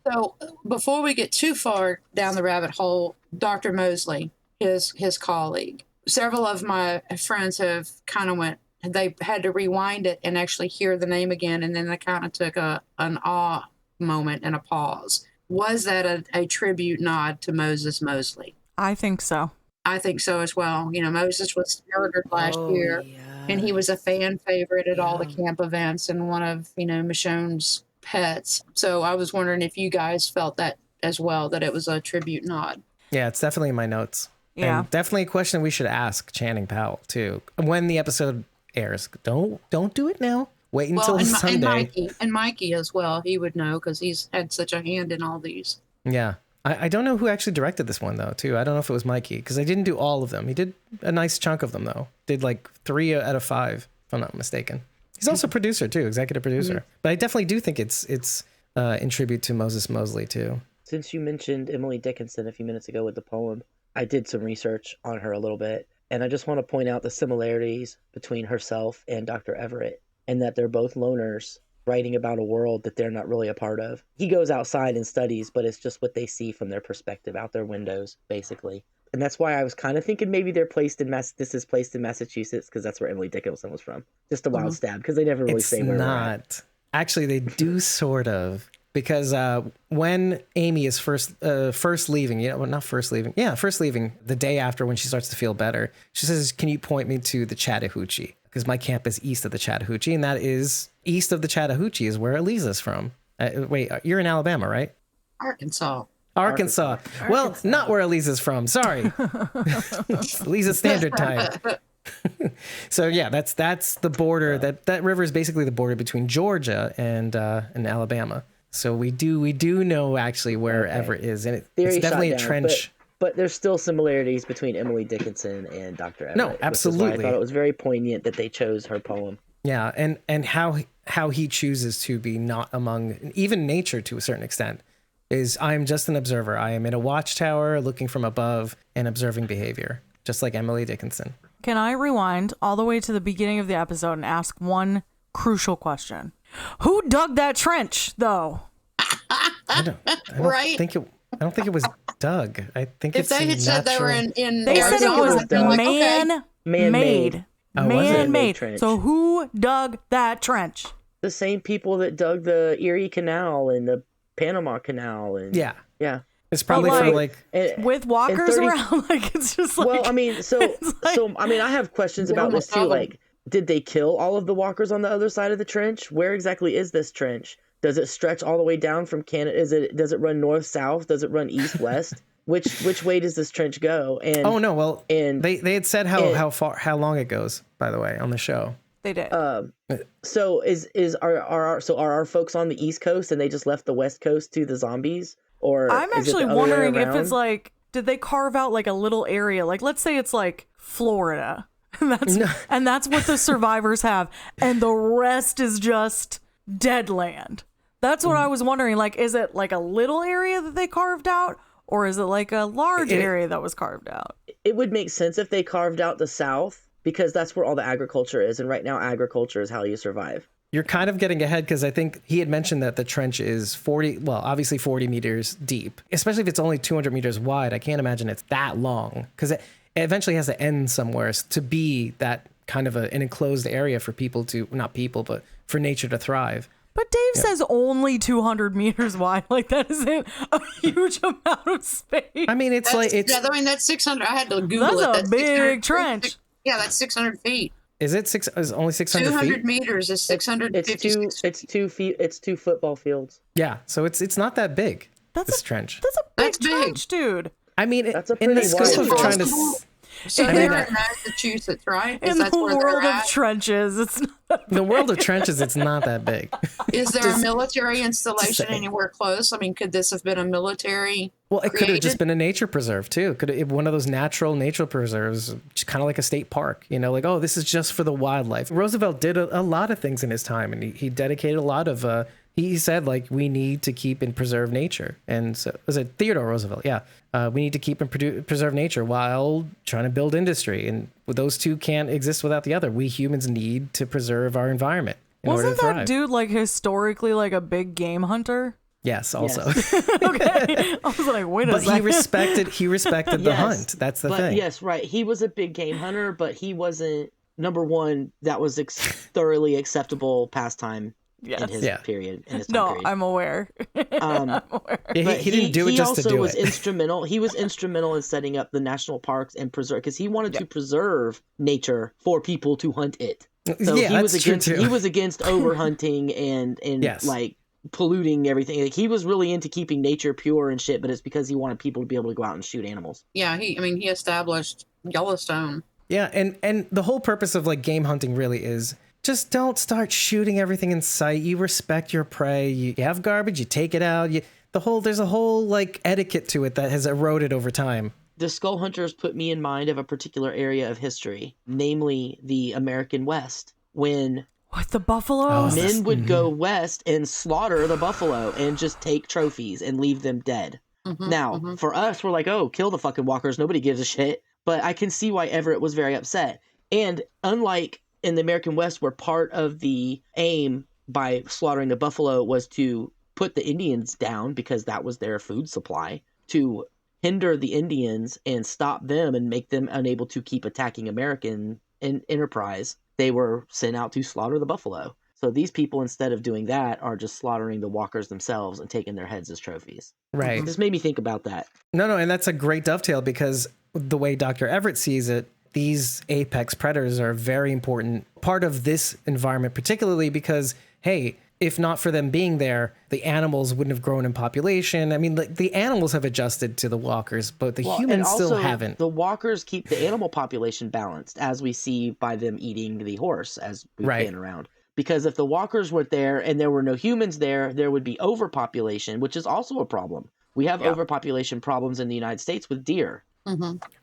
So before we get too far down the rabbit hole, Dr. Mosley, his colleague, several of my friends have kind of they had to rewind it and actually hear the name again. And then they kind of took an awe moment and a pause. Was that a tribute nod to Moses Mosley? I think so. I think so as well. Moses was murdered last year, and he was a fan favorite at all the camp events and one of, Michonne's pets. So I was wondering if you guys felt that as well, that it was a tribute nod. Yeah, it's definitely in my notes. Yeah. And definitely a question we should ask Channing Powell too when the episode airs. Don't do it now. Wait until Sunday. And Mikey as well. He would know because he's had such a hand in all these. Yeah. I don't know who actually directed this one though too. I don't know if it was Mikey, because I didn't do all of them. He did a nice chunk of them though. Did like 3 out of 5, if I'm not mistaken. He's also a producer too, executive producer. Mm-hmm. But I definitely do think it's in tribute to Moses Mosley too. Since you mentioned Emily Dickinson a few minutes ago with the poem, I did some research on her a little bit, and I just want to point out the similarities between herself and Dr. Everett, and that they're both loners writing about a world that they're not really a part of. He goes outside and studies, but it's just what they see from their perspective out their windows, basically. And that's why I was kind of thinking maybe this is placed in Massachusetts, because that's where Emily Dickinson was from. Just a wild stab, because they never really say where we're at. Actually, they do sort of, because when Amy is first leaving, first leaving the day after, when she starts to feel better, she says, "Can you point me to the Chattahoochee? Because my camp is east of the Chattahoochee, and that is east of the Chattahoochee is where Eliza's from." Wait, you're in Alabama, right? Arkansas. Well, not where Eliza's from. Sorry. Eliza Standard Time. So yeah, that's the border. That river is basically the border between Georgia and Alabama. So we do know actually where Everett is, and it's definitely a trench. But there's still similarities between Emily Dickinson and Dr. Everett. No, absolutely. I thought it was very poignant that they chose her poem. Yeah, and how he chooses to be not among even nature to a certain extent is, I'm just an observer. I am in a watchtower looking from above and observing behavior, just like Emily Dickinson. Can I rewind all the way to the beginning of the episode and ask one crucial question? Who dug that trench, though? I don't Right? think it. I don't think it was dug. I think If it's they had said they were natural- in They said it Arizona, was I'd be like, okay. man-made. Oh, was it? Man-made. Trench. So who dug that trench? The same people that dug the Erie Canal and the Panama Canal and Yeah, yeah. it's probably But, for like- like. And, With walkers 30 around? Like, it's just like... well, I mean, so I mean, I have questions about this too. Like, did they kill all of the walkers on the other side of the trench? Where exactly is this trench? Does it stretch all the way down from Canada? Does it run north south? Does it run east west? Which way does this trench go? And Oh no! Well, and they had said how long it goes. By the way, on the show. They did. so are our folks on the east coast and they just left the west coast to the zombies? Or I'm is it actually the other way wondering if it's around? like, did they carve out like a little area? Like, let's say it's like Florida. And that's what the survivors have. And the rest is just dead land. That's what I was wondering. Like, is it like a little area that they carved out? Or is it like a large area that was carved out? It would make sense if they carved out the south because that's where all the agriculture is. And right now, agriculture is how you survive. You're kind of getting ahead because I think he had mentioned that the trench is 40 meters deep, especially if it's only 200 meters wide. I can't imagine it's that long because it eventually has to end somewhere to be that kind of an enclosed area for people to, not people, but for nature to thrive. But Dave says only 200 meters wide. Like, that isn't a huge amount of space. I mean, it's that's 600. I had to Google That's it. a big trench. Yeah, that's 600 feet. Is it is only 600 200 feet? meters is 650. It's 2 feet. It's 2 football fields. Yeah, so it's not that big. That's this a trench. That's a big That's big. trench, dude. I mean, That's a in the pretty scope wide of trying to. trench. So I they're mean, in Massachusetts, right? In the world of trenches, it's not. the world of trenches, it's not that big. Is there a military installation anywhere close? I mean, could this have been a military? Well, it could have just created? been a nature preserve too. Could have one of those natural nature preserves, kind of like a state park. You know, like, oh, this is just for the wildlife. Roosevelt did a lot of things in his time, and he dedicated a lot of. He said, like, we need to keep and preserve nature. And so, was it Theodore Roosevelt? Yeah. We need to keep and preserve nature while trying to build industry. And those two can't exist without the other. We humans need to preserve our environment in order to Wasn't thrive. that dude like historically like a big game hunter? Yes, also. Okay. I was like, wait a But second. he respected the Yes, hunt. That's the but thing. yes, right. He was a big game hunter, but he wasn't number one. That was thoroughly acceptable pastime Yes. in his Yeah. period. In his time No, period. I'm aware. Um, Yeah, but he didn't do it just to also do was it. instrumental. He was instrumental in setting up the national parks and preserve because he wanted to preserve nature for people to hunt it. So Yeah, he was that's true, against too. he was against overhunting and Yes. like polluting everything. Like he was really into keeping nature pure and shit, but it's because he wanted people to be able to go out and shoot animals. Yeah, he established Yellowstone. Yeah, and the whole purpose of like game hunting really is just don't start shooting everything in sight. You respect your prey. You have garbage, you take it out. There's a whole like etiquette to it that has eroded over time. The Skull Hunters put me in mind of a particular area of history, namely the American West, when With the buffaloes? men would go west and slaughter the buffalo and just take trophies and leave them dead. Now, for us, we're like, oh, kill the fucking walkers. Nobody gives a shit. But I can see why Everett was very upset. And unlike in the American West, where part of the aim by slaughtering the buffalo was to put the Indians down because that was their food supply, to hinder the Indians and stop them and make them unable to keep attacking American enterprise, they were sent out to slaughter the buffalo. So these people, instead of doing that, are just slaughtering the walkers themselves and taking their heads as trophies. Right. It just made me think about that. No, and that's a great dovetail because the way Dr. Everett sees it, these apex predators are a very important part of this environment, particularly because, hey, if not for them being there, the animals wouldn't have grown in population. I mean, the animals have adjusted to the walkers, but the humans and also, still haven't. The walkers keep the animal population balanced, as we see by them eating the horse as we pan around. Because if the walkers weren't there and there were no humans there, there would be overpopulation, which is also a problem. We have overpopulation problems in the United States with deer.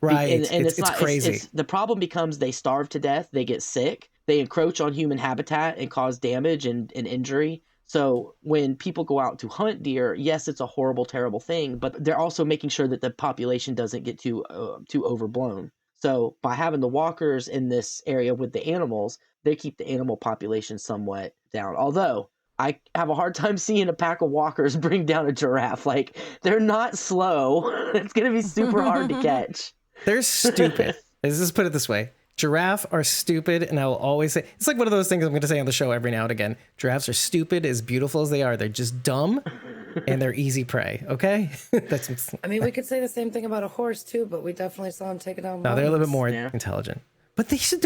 Right. And it's crazy. The problem becomes they starve to death, they get sick, they encroach on human habitat and cause damage and injury. So when people go out to hunt deer, yes, it's a horrible, terrible thing, but they're also making sure that the population doesn't get too overblown. So by having the walkers in this area with the animals, they keep the animal population somewhat down. Although I have a hard time seeing a pack of walkers bring down a giraffe. Like, they're not slow. It's going to be super hard to catch. They're stupid. Let's just put it this way. Giraffe are stupid, and I will always say, it's like one of those things I'm going to say on the show every now and again. Giraffes are stupid, as beautiful as they are. They're just dumb, and they're easy prey, okay? I mean, we could say the same thing about a horse, too, but we definitely saw him take it out. No, they're a little bit more intelligent. But they should...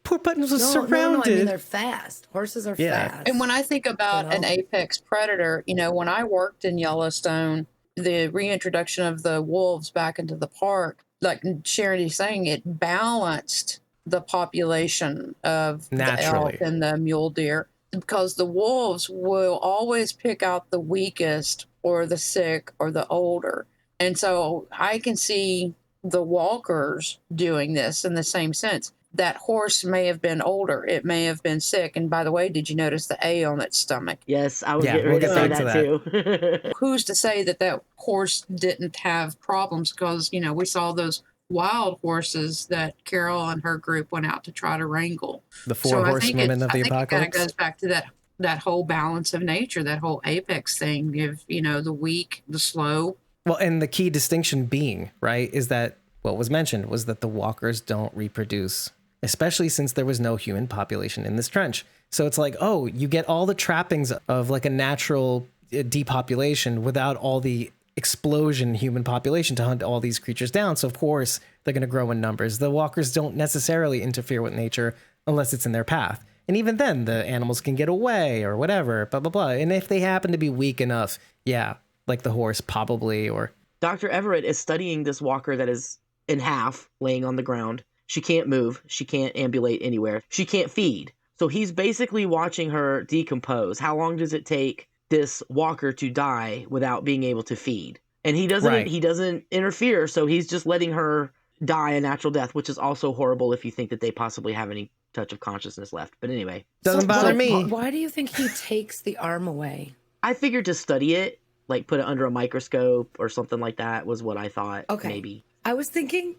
Poor Buttons was surrounded. I mean, they're fast. Horses are fast. And when I think about an apex predator, when I worked in Yellowstone, the reintroduction of the wolves back into the park, like Charity's saying, it balanced the population of the elk and the mule deer, because the wolves will always pick out the weakest or the sick or the older. And so I can see the walkers doing this in the same sense. That horse may have been older. It may have been sick. And by the way, did you notice the A on its stomach? Yes, I was getting ready to say that too. Who's to say that horse didn't have problems? Because, we saw those wild horses that Carol and her group went out to try to wrangle. The four horsewomen of the apocalypse. It kind of goes back to that whole balance of nature, that whole apex thing of, the weak, the slow. Well, and the key distinction being, right, is that what was mentioned was that the walkers don't reproduce, especially since there was no human population in this trench. So it's like, oh, you get all the trappings of like a natural depopulation without all the explosion human population to hunt all these creatures down. So of course they're going to grow in numbers. The walkers don't necessarily interfere with nature unless it's in their path. And even then the animals can get away or whatever, blah, blah, blah. And if they happen to be weak enough, yeah, like the horse probably, or... Dr. Everett is studying this walker that is in half, laying on the ground. She can't move. She can't ambulate anywhere. She can't feed. So he's basically watching her decompose. How long does it take this walker to die without being able to feed? And he doesn't interfere, so he's just letting her die a natural death, which is also horrible if you think that they possibly have any touch of consciousness left. But anyway. Doesn't bother me. Why do you think he takes the arm away? I figured to study it, like put it under a microscope or something like that was what I thought. Okay. Maybe. I was thinking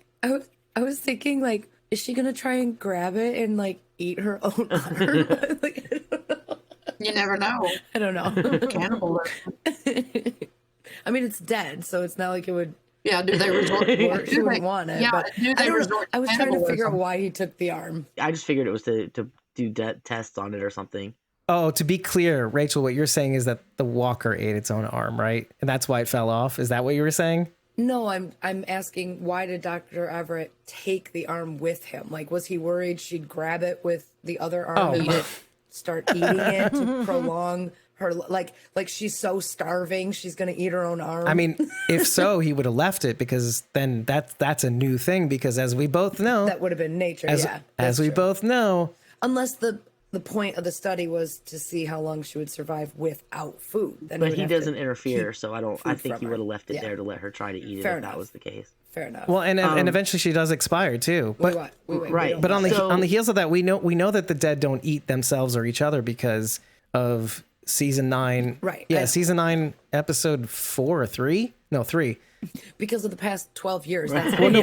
like, is she gonna try and grab it and like eat her own arm? Like, I don't know. You never know. I don't know. Cannibalism. I mean, it's dead, so it's not like it would. Yeah, do they resort to Or she wouldn't want it. Yeah, but do they resort to I was trying to figure out cannibalism? why he took the arm. I just figured it was to do tests on it or something. Oh, to be clear, Rachel, what you're saying is that the walker ate its own arm, right? And that's why it fell off. Is that what you were saying? No, I'm asking, why did Dr. Everett take the arm with him? Like, was he worried she'd grab it with the other arm and start eating it to prolong her, like she's so starving she's gonna eat her own arm? I mean, if so, he would have left it, because then that's a new thing, because as we both know, that would have been nature. As we both know, unless the point of the study was to see how long she would survive without food. Then But he doesn't interfere, so I think he would have left it Yeah. there to let her try to eat it Fair if enough. that was the case. Fair enough. well, and eventually she does expire too. But We wait. right. but on the So- on the heels of that, we know that the dead don't eat themselves or each other because of season 9. Right. Yeah, season 9, episode 4 or 3? No, 3. Because of the past 12 years. That's Well, no,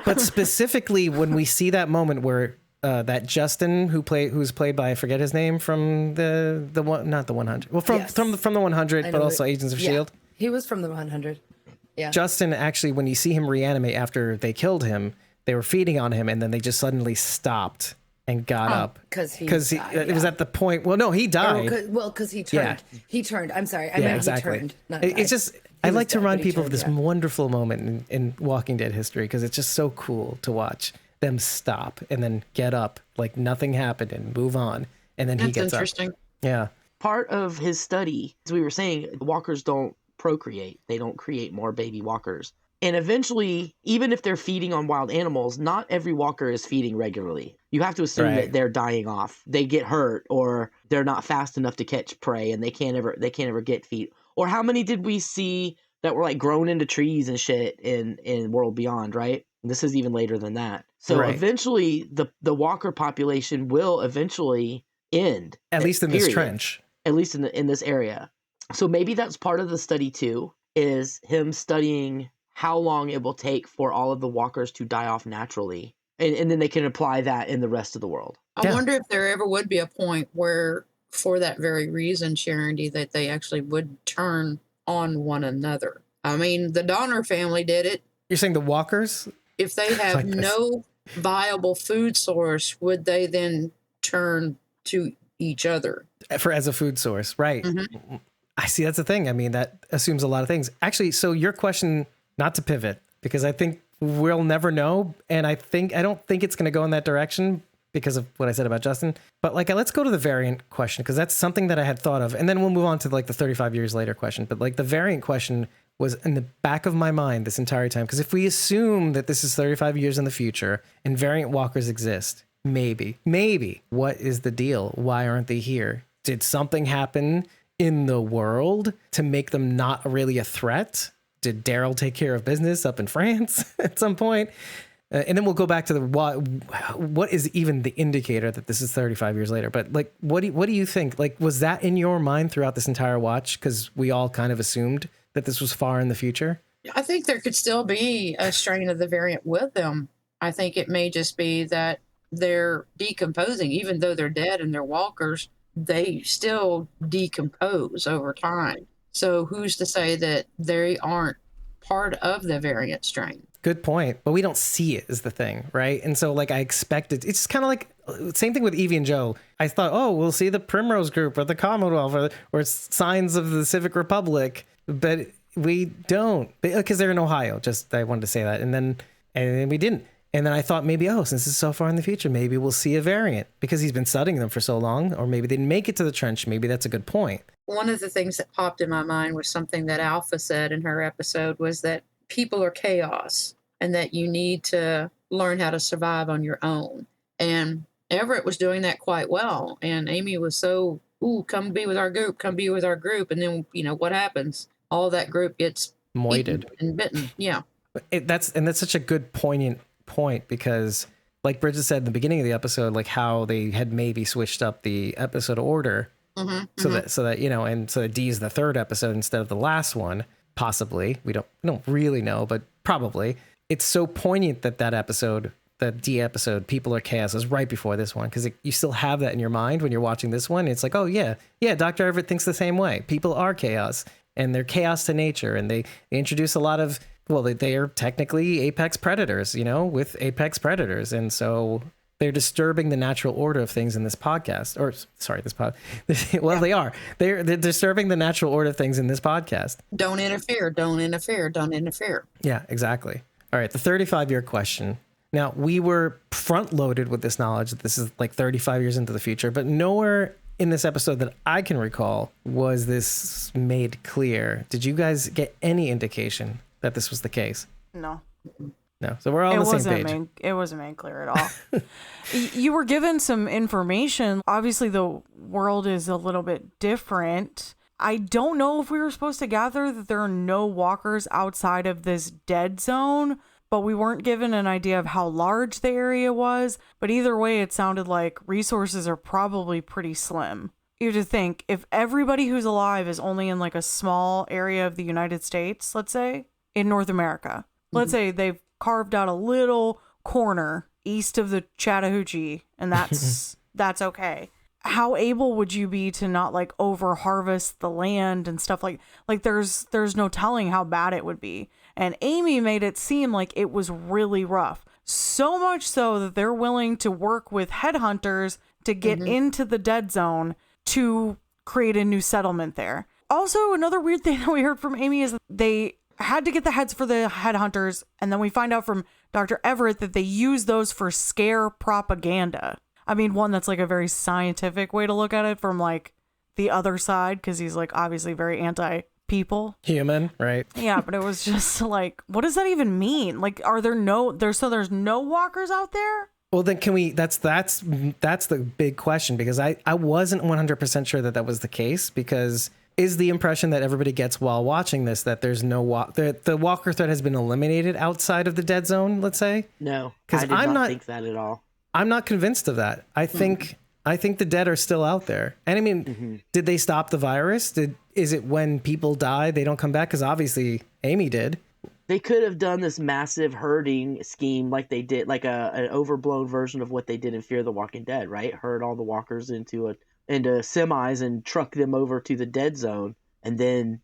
but specifically when we see that moment where that Justin who's played by, I forget his name, from the one, not the 100. Well, from Yes. from the 100, but also Agents of Shield. He was from the 100. Yeah. Justin, actually, when you see him reanimate after they killed him, they were feeding on him, and then they just suddenly stopped and got up Because it was at the point. Well, no, he died. Because he turned. Yeah. He turned. I'm sorry. I Yeah, meant exactly. he turned. Not It's died. just, He I was like to dead, remind but he people of turned, this yeah. wonderful moment in Walking Dead history, because it's just so cool to watch them stop and then get up like nothing happened and move on, and then he That's gets interesting. up. Yeah. Part of his study, as we were saying, walkers don't procreate. They don't create more baby walkers. And eventually, even if they're feeding on wild animals, not every walker is feeding regularly. You have to assume Right. that they're dying off. They get hurt, or they're not fast enough to catch prey, and they can't ever get feed. Or how many did we see that were like grown into trees and shit in World Beyond, right? This is even later than that. So Right. eventually, the walker population will eventually end. At least in this period. trench. At least in this area. So maybe that's part of the study too, is him studying how long it will take for all of the walkers to die off naturally. And then they can apply that in the rest of the world. I wonder if there ever would be a point where, for that very reason, Charity, that they actually would turn on one another. I mean, the Donner family did it. You're saying the walkers? If they have Like this. no viable food source, would they then turn to each other? As a food source, right. I see, that's the thing. I mean, that assumes a lot of things. Actually, so your question, not to pivot, because I think we'll never know. And I don't think it's going to go in that direction because of what I said about Justin. But like, let's go to the variant question, because that's something that I had thought of. And then we'll move on to like the 35 years later question. But like the variant question was in the back of my mind this entire time. Because if we assume that this is 35 years in the future and variant walkers exist, maybe, what is the deal? Why aren't they here? Did something happen in the world to make them not really a threat? Did Daryl take care of business up in France at some point? And then we'll go back to the what is even the indicator that this is 35 years later? But like, what do you think? Like, was that in your mind throughout this entire watch? Because we all kind of assumed that this was far in the future. I think there could still be a strain of the variant with them. I think it may just be that they're decomposing, even though they're dead and they're walkers. They still decompose over time. So who's to say that they aren't part of the variant strain? Good point. But we don't see it is the thing, right? And so like I expected, it's kind of like same thing with Evie and Joe. I thought, oh, we'll see the Primrose Group or the Commonwealth or signs of the Civic Republic, but we don't, because they're in Ohio. Just I wanted to say that, and then we didn't. And then I thought maybe, since it's so far in the future, maybe we'll see a variant because he's been studying them for so long, or maybe they didn't make it to the trench. Maybe that's a good point. One of the things that popped in my mind was something that Alpha said in her episode was that people are chaos and that you need to learn how to survive on your own. And Everett was doing that quite well. And Amy was so, come be with our group, come be with our group. And then, what happens? All that group gets moited and bitten. Yeah. That's such a good poignant point, because like Bridget said in the beginning of the episode, like how they had maybe switched up the episode order so that and so that D is the third episode instead of the last one, possibly. We don't really know, but probably. It's so poignant that episode, the D episode, People Are Chaos, is right before this one, because you still have that in your mind when you're watching this one. It's like, oh yeah, Dr. Everett thinks the same way. People are chaos, and they're chaos to nature, and they introduce a lot of, well, they are technically apex predators, with apex predators. And so they're disturbing the natural order of things in this podcast. Or, sorry, this pod. Well, yeah. They are. They're disturbing the natural order of things in this podcast. Don't interfere. Don't interfere. Don't interfere. Yeah, exactly. All right, the 35-year question. Now, we were front-loaded with this knowledge that this is like 35 years into the future, but nowhere in this episode that I can recall was this made clear. Did you guys get any indication that this was the case? No. So we're all on the same page. It wasn't made clear at all. You were given some information. Obviously, the world is a little bit different. I don't know if we were supposed to gather that there are no walkers outside of this dead zone, but we weren't given an idea of how large the area was. But either way, it sounded like resources are probably pretty slim. You have to think, if everybody who's alive is only in like a small area of the United States, let's say, in North America, let's say they've carved out a little corner east of the Chattahoochee, and that's okay. How able would you be to not like over harvest the land and stuff like there's no telling how bad it would be. And Amy made it seem like it was really rough. So much so that they're willing to work with headhunters to get into the dead zone to create a new settlement there. Also, another weird thing that we heard from Amy is that they had to get the heads for the headhunters, and then we find out from Dr. Everett that they use those for scare propaganda. I mean, one, that's like a very scientific way to look at it from like the other side, because he's like obviously very anti-people. Human, right? Yeah, but it was just like, what does that even mean? Like, there's no walkers out there? Well, then can we, that's the big question, because I wasn't 100% sure that was the case, because is the impression that everybody gets while watching this that there's no the walker threat has been eliminated outside of the dead zone, let's say? No, I did not think that at all. I'm not convinced of that. I think the dead are still out there. And I mean, did they stop the virus? Is it when people die, they don't come back? Because obviously Amy did. They could have done this massive herding scheme like they did, like an overblown version of what they did in Fear the Walking Dead, right? Herd all the walkers into semis and truck them over to the dead zone and then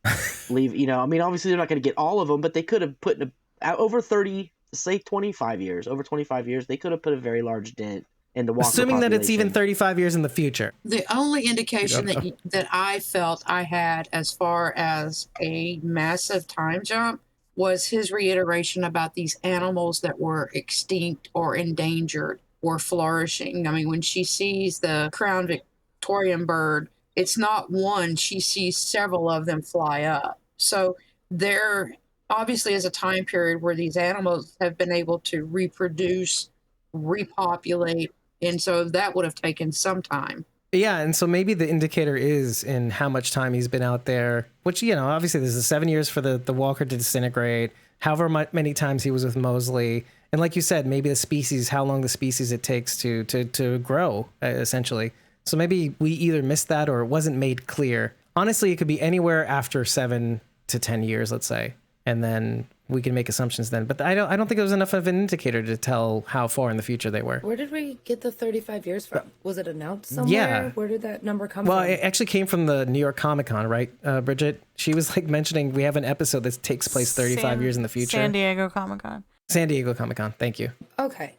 leave. I mean, obviously they're not going to get all of them, but they could have put over 30, say 25 years, over 25 years, they could have put a very large dent in the walker Assuming that it's even population. 35 years in the future. The only indication that I felt I had as far as a massive time jump was his reiteration about these animals that were extinct or endangered or flourishing. I mean, when she sees the crown Victorian bird, it's not one, she sees several of them fly up. So there obviously is a time period where these animals have been able to reproduce, repopulate, and so that would have taken some time. Yeah, and so maybe the indicator is in how much time he's been out there, which, obviously there's the 7 years for the walker to disintegrate, however many times he was with Mosley. And like you said, maybe the species, how long the species it takes to grow, essentially. So maybe we either missed that or it wasn't made clear. Honestly, it could be anywhere after 7 to 10 years, let's say. And then we can make assumptions then. But I don't think it was enough of an indicator to tell how far in the future they were. Where did we get the 35 years from? Was it announced somewhere? Yeah. Where did that number come Well, from? it actually came from the New York Comic Con, right, Bridget? She was like mentioning we have an episode that takes place 35 years in the future. San Diego Comic-Con. San Diego Comic-Con. Thank you. Okay.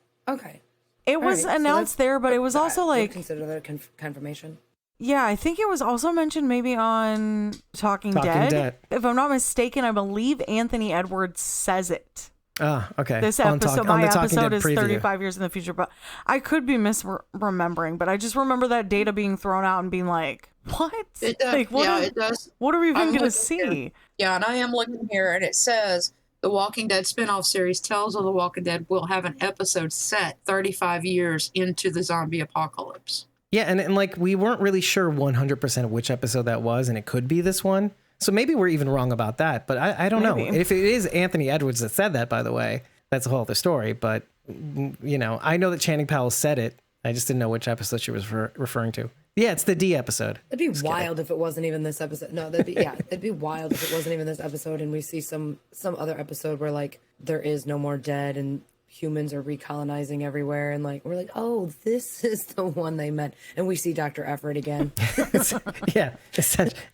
It was right, so announced there, but it was also Would like, consider that a confirmation. yeah, I think it was also mentioned maybe on Talking Dead. If I'm not mistaken, I believe Anthony Edwards says it. Ah, okay. This On episode, on my the Talking episode Dead is preview. 35 years in the future, but I could be misremembering. But I just remember that data being thrown out and being like, "What? It does. Like, what Yeah, are- it does. What are we even I'm going to looking see?" here. Yeah, and I am looking here, and it says the Walking Dead spinoff series Tales of the Walking Dead will have an episode set 35 years into the zombie apocalypse. Yeah, and like we weren't really sure 100% of which episode that was, and it could be this one. So maybe we're even wrong about that, but I don't know. Maybe. If it is Anthony Edwards that said that, by the way, that's a whole other story. But, I know that Channing Powell said it. I just didn't know which episode she was referring to. Yeah, it's the D episode. It'd be wild if it wasn't even this episode. No, it'd be wild if it wasn't even this episode and we see some other episode where like there is no more dead and humans are recolonizing everywhere and like we're like, oh, this is the one they meant, and we see Dr. Everett again. Yeah,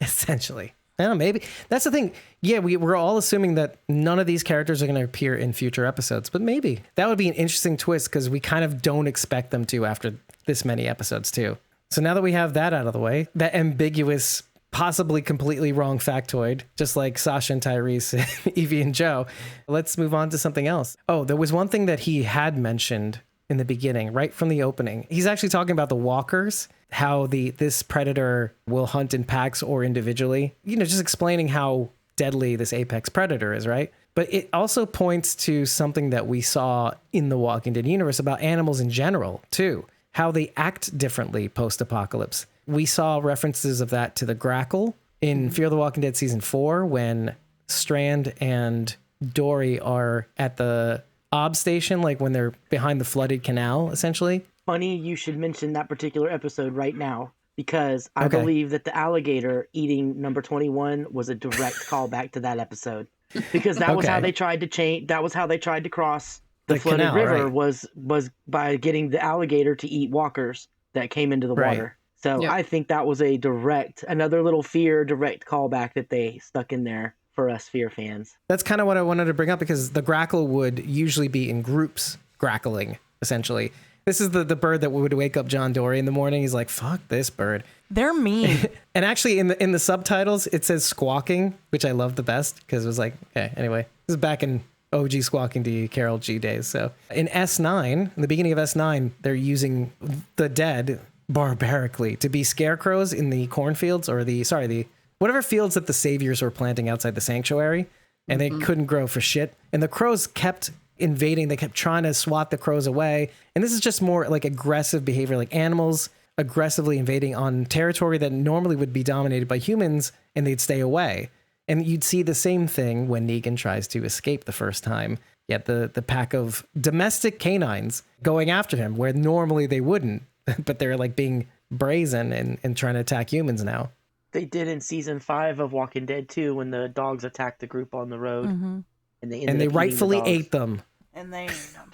essentially. I don't know, maybe that's the thing. Yeah, we're all assuming that none of these characters are going to appear in future episodes, but maybe that would be an interesting twist because we kind of don't expect them to after this many episodes too. So now that we have that out of the way, that ambiguous, possibly completely wrong factoid, just like Sasha and Tyrese, Evie and Joe, let's move on to something else. Oh, there was one thing that he had mentioned in the beginning, right from the opening. He's actually talking about the walkers, how this predator will hunt in packs or individually, just explaining how deadly this apex predator is, right? But it also points to something that we saw in the Walking Dead universe about animals in general, too, how they act differently post-apocalypse. We saw references of that to the Grackle in Fear the Walking Dead season 4 when Strand and Dory are at the ob station, like when they're behind the flooded canal, essentially. Funny you should mention that particular episode right now because I believe that the alligator eating number 21 was a direct callback to that episode because that was how they tried to change. That was how they tried to cross the flooded canal, river right. was by getting the alligator to eat walkers that came into the water. So Yeah. I think that was another little Fear direct callback that they stuck in there for us Fear fans. That's kind of what I wanted to bring up because the Grackle would usually be in groups grackling, essentially. This is the bird that would wake up John Dory in the morning. He's like, fuck this bird. They're mean. And actually in the subtitles, it says squawking, which I love the best because it was like, okay, anyway, this is back in OG Squawking to Carol G days. So in S9, in the beginning of S9, they're using the dead barbarically to be scarecrows in the cornfields or the whatever fields that the saviors were planting outside the sanctuary, and they couldn't grow for shit. And the crows kept invading. They kept trying to swat the crows away. And this is just more like aggressive behavior, like animals aggressively invading on territory that normally would be dominated by humans, and they'd stay away. And you'd see the same thing when Negan tries to escape the first time. Yet the pack of domestic canines going after him where normally they wouldn't, but they're like being brazen and trying to attack humans now. They did in season 5 of Walking Dead too when the dogs attacked the group on the road. Mm-hmm. And they, And they ended up eating the rightfully dogs. ate them. And they ate them.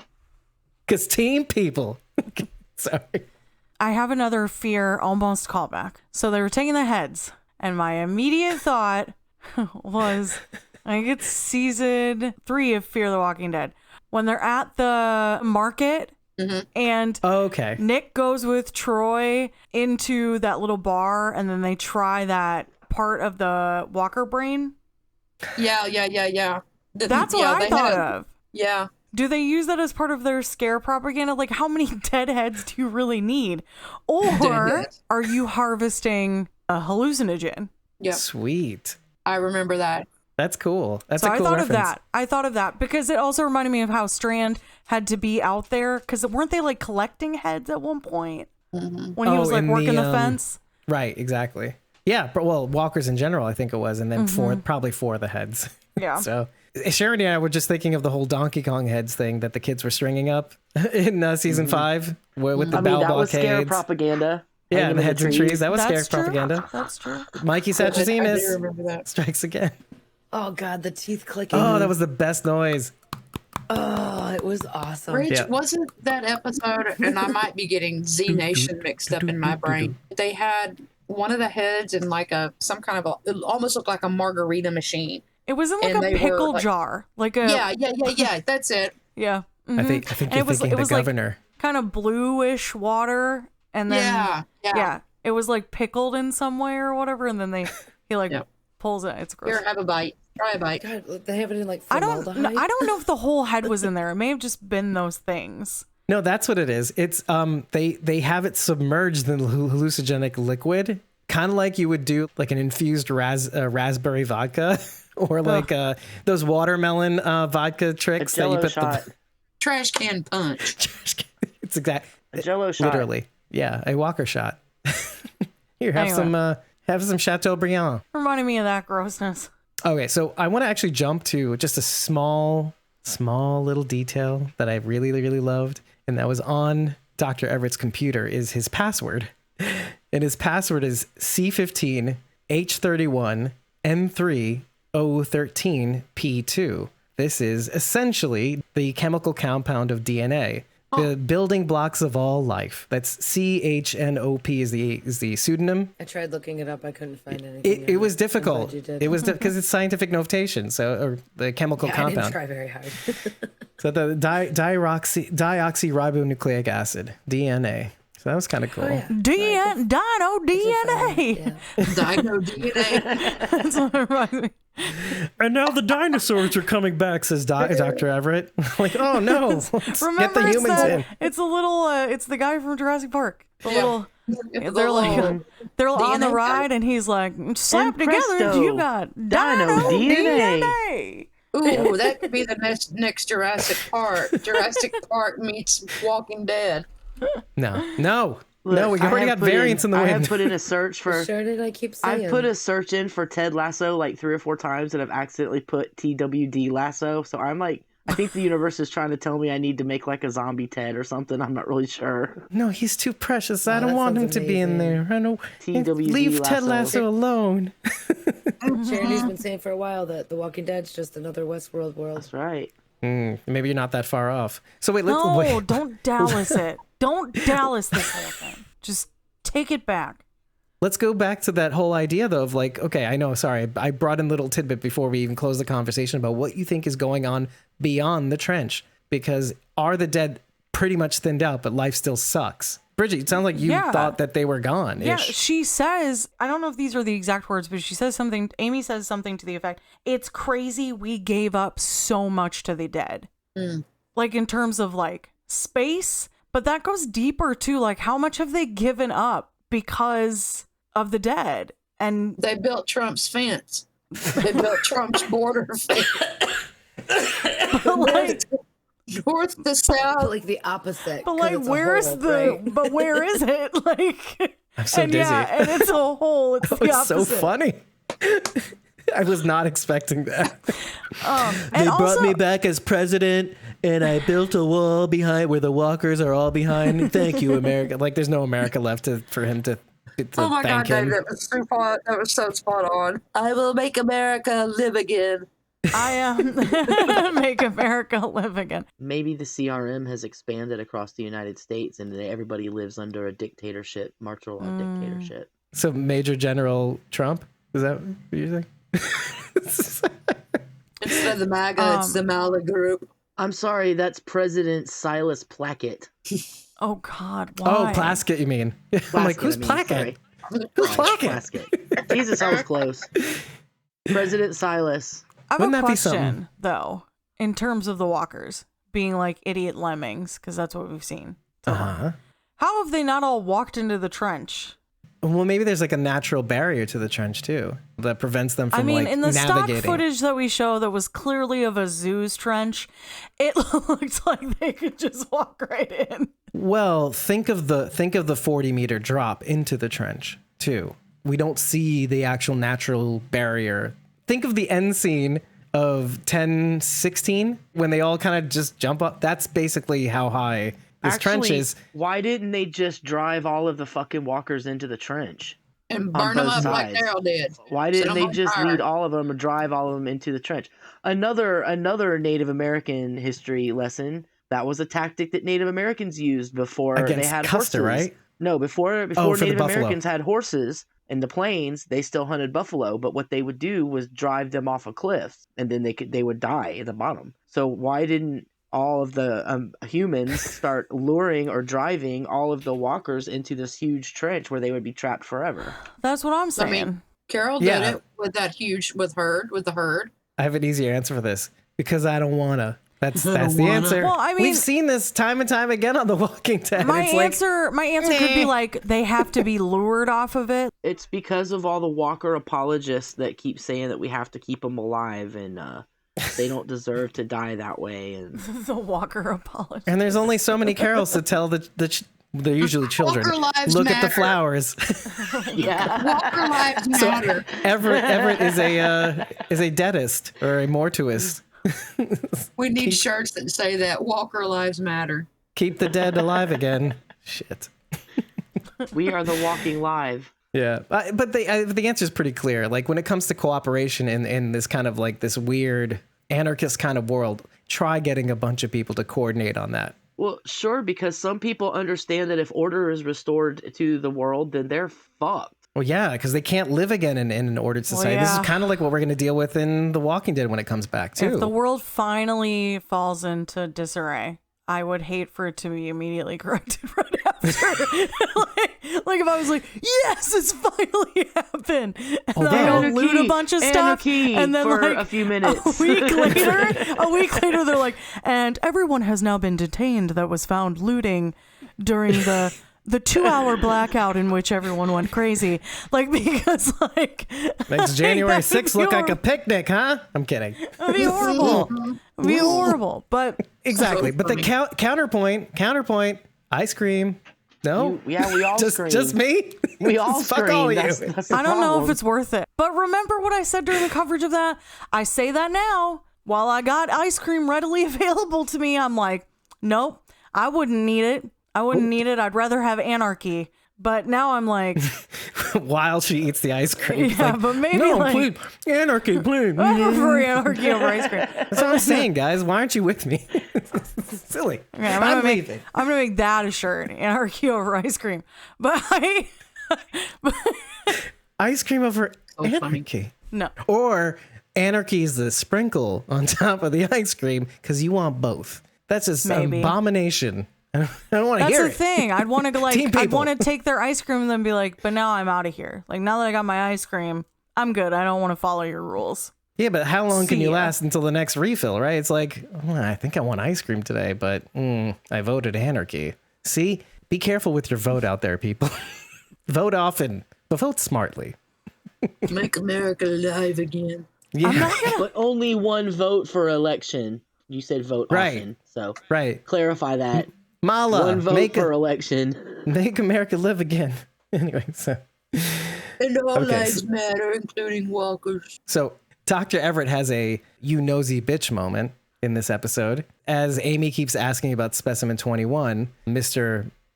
Because team people. Sorry. I have another fear almost callback. So they were taking the heads, and my immediate thought was, I think it's season 3 of Fear the Walking Dead, when they're at the market and Okay. Nick goes with Troy into that little bar, and then they try that part of the Walker brain. Yeah. That's what I thought of. Yeah. Do they use that as part of their scare propaganda? Like, how many dead heads do you really need? Or heads. are you harvesting a hallucinogen? Yep. Sweet. I remember that. That's cool. That's So a cool I thought reference. of that. I thought of that because it also reminded me of how Strand had to be out there, because weren't they like collecting heads at one point when he was like in working the, the fence? Right, exactly. Yeah, but well, walkers in general, I think it was, and then probably 4 of the heads. Yeah. So Sharon and I were just thinking of the whole Donkey Kong heads thing that the kids were stringing up in season 5 with the I mean, bow that was scare blockades. propaganda. Yeah, Hanging and the in heads and trees. That was scare That's true. propaganda. That's true. Mikey I do Satrazemis remember that. strikes again. Oh God, the teeth clicking. Oh, that was the best noise. Oh, it was awesome. Rich, Yeah. wasn't that episode, and I might be getting Z Nation mixed up in my brain. They had one of the heads in like some kind of it almost looked like a margarita machine. It was in like And a they were, pickle like- jar, like a Yeah. That's it. yeah. I mhm. think And you're it was thinking of the like governor. kind of bluish water, and then Yeah. it was like pickled in some way or whatever, and then he like Yeah. pulls it. It's gross. Here, have a bite. Try a bite. God, they have it in like I don't formaldehyde. I don't know if the whole head was in there. It may have just been those things. No, that's what it is. It's they have it submerged in hallucinogenic liquid, kind of like you would do like an infused raspberry vodka or like those watermelon vodka A tricks that you Jello put shot. Trash can punch. It's exact. A Jello shot. Literally, yeah, a Walker shot. Here, have Anyway. some Chateaubriand. Reminding me of that grossness. Okay, so I want to actually jump to just a small little detail that I really, really loved, and that was on Dr. Everett's computer is his password. And his password is C15 H31 N3 O13 P2. This is essentially the chemical compound of DNA. The building blocks of all life. That's CHNOP is the pseudonym. I tried looking it up. I couldn't find anything. It on was I'm difficult. glad you did. It was because it's scientific notation, or the chemical I didn't compound. try very hard. So the deoxyribonucleic acid, DNA. So that was kind of cool. yeah. Dino DNA. Dino DNA. That's what it reminds me. And now the dinosaurs are coming back, says Dr. Everett. Like, oh no, let's Remember, get the it's humans that- in. It's a little. It's the guy from Jurassic Park. The Yeah. little. They're like they're on the DNA ride, and he's like, slap And together. presto, You got dino DNA. DNA. Ooh, that could be the next Jurassic Park. Jurassic Park meets Walking Dead. No, Look, we I already have got put variants in the I have wind. put in a search for. Sure did I keep saying? I've put a search in for Ted Lasso like 3 or 4 times, and I've accidentally put TWD Lasso. So I'm like, I think the universe is trying to tell me I need to make like a zombie Ted or something. I'm not really sure. No, he's too precious. I Oh, don't that want him sounds to be in amazing. there. I know. TWD Leave Ted Lasso. Lasso alone. Charity's been saying for a while that The Walking Dead's just another Westworld world. That's right. Maybe you're not that far off. So wait, let's No, wait. don't Dallas it. Don't Dallas this whole thing. Just take it back. Let's go back to that whole idea, though, of like, okay, I know, sorry, I brought in a little tidbit before we even close the conversation about what you think is going on beyond the trench. Because are the dead pretty much thinned out, but life still sucks? Bridget, it sounds like you Yeah. thought that they were gone. Yeah, she says, I don't know if these are the exact words, but she says something, Amy says something to the effect, it's crazy we gave up so much to the dead. Like in terms of like space, but that goes deeper too. Like how much have they given up because of the dead? And They built Trump's fence. They built Trump's border fence. like, North to But south. like the opposite. but 'cause like it's a where's hole, the, right? but where is it? Like, I'm so and dizzy. yeah, and it's a hole. It's That the was so opposite. funny. I was not expecting that. And also, back as president, and I built a wall behind where the walkers are all behind. Thank you, America. Like, there's no America left for him to Oh my God, thank him. Dave, that was so spot on. I will make America live again. I make America live again. Maybe the CRM has expanded across the United States and everybody lives under a dictatorship, martial law dictatorship. So Major General Trump? Is that what you think? Instead of the MAGA, it's the MAGA group. I'm sorry, that's President Silas Plackett. Oh, God. Oh, Why? Plaskett, you mean? I'm like, who's Plackett? Who's Plackett? Plaskett. Jesus, I was close. President Silas. I have Wouldn't a that be something? question, though, in terms of the walkers being like idiot lemmings, because that's what we've seen. Uh-huh. How have they not all walked into the trench? Well, maybe there's like a natural barrier to the trench too that prevents them from in the navigating. stock footage that we show that was clearly of a zoo's trench, it looked like they could just walk right in. Well, think of the 40-meter drop into the trench too. We don't see the actual natural barrier. Think of the end scene of 10-16 when they all kind of just jump up. That's basically how high this trench is. Why didn't they just drive all of the fucking walkers into the trench? And burn them both up like sides? Daryl did. Why Set didn't 'em they on just fire. lead all of them or drive all of them into the trench? Another Native American history lesson. That was a tactic that Native Americans used before they Against had Custer, horses. right? No, before for the Native buffalo. Americans had horses in the plains, they still hunted buffalo. But what they would do was drive them off of cliffs, and then they would die at the bottom. So why didn't all of the humans start luring or driving all of the walkers into this huge trench where they would be trapped forever? That's what I'm I saying. mean, Carol Yeah. did it with that huge with the herd. I have an easier answer for this because I don't wanna. That's the wanna. answer. Well, I mean- we've seen this time and time again on The Walking Dead. my It's like, answer could be like they have to be lured off of it. It's because of all the Walker apologists that keep saying that we have to keep them alive and they don't deserve to die that way. And The Walker apology. and there's only so many carols to tell they're usually children. Walker lives Look at the matter. flowers. yeah, Walker lives matter. Everett is a deadist or a mortuist. We need shirts that say that Walker lives matter. Keep the dead alive again. Shit. we are the walking live. Yeah, but the answer is pretty clear. Like when it comes to cooperation in this kind of like this weird anarchist kind of world, try getting a bunch of people to coordinate on that. Well, sure, because some people understand that if order is restored to the world, then they're fucked. Well, yeah, because they can't live again in an ordered society. This yeah. is kind of like what we're going to deal with in The Walking Dead when it comes back, too. If the world finally falls into disarray, I would hate for it to be immediately corrected right after. like if I was like, yes, it's finally happened. And then I go loot a bunch of stuff. And then for like a few minutes. a week later, they're like, and everyone has now been detained that was found looting during the 2-hour blackout in which everyone went crazy. Like, because like Makes January that would 6th be look like a horrible. picnic, huh? I'm kidding. It'd be horrible. It'd be horrible. But Exactly. But the counterpoint, ice cream. No? we all scream. Just me? We all Fuck scream. all of you. That's the I don't know if problem. it's worth it. But remember what I said during the coverage of that? I say that now. While I got ice cream readily available to me, I'm like, nope, I wouldn't need it. I'd rather have anarchy. But now I'm like, While she eats the ice cream. It's yeah, like, but maybe no, like, please, anarchy, please. I prefer anarchy over ice cream. That's what I'm saying, guys. Why aren't you with me? It's silly. Okay, I'm leaving. I'm gonna make that a shirt. Anarchy over ice cream. But Ice cream over funny. anarchy. no. Or anarchy is the sprinkle on top of the ice cream because you want both. That's just an Maybe. abomination. I don't want to That's hear the it. thing. I'd want to go Team like I'd people. want to take their ice cream and then be like, but now I'm out of here. Like now that I got my ice cream, I'm good. I don't want to follow your rules. Yeah, but how long can See you ya. last until the next refill, right? It's like, I think I want ice cream today, but I voted anarchy. See? Be careful with your vote out there, people. Vote often, but vote smartly. Make America alive again. Yeah, I'm not gonna. But only one vote for election. You said vote Right. often, so right. clarify that. Mala, One vote make per election. America live again. Anyway, so And all Okay, lives so- matter, including walkers. Dr. Everett has a you nosy bitch moment in this episode as Amy keeps asking about specimen 21.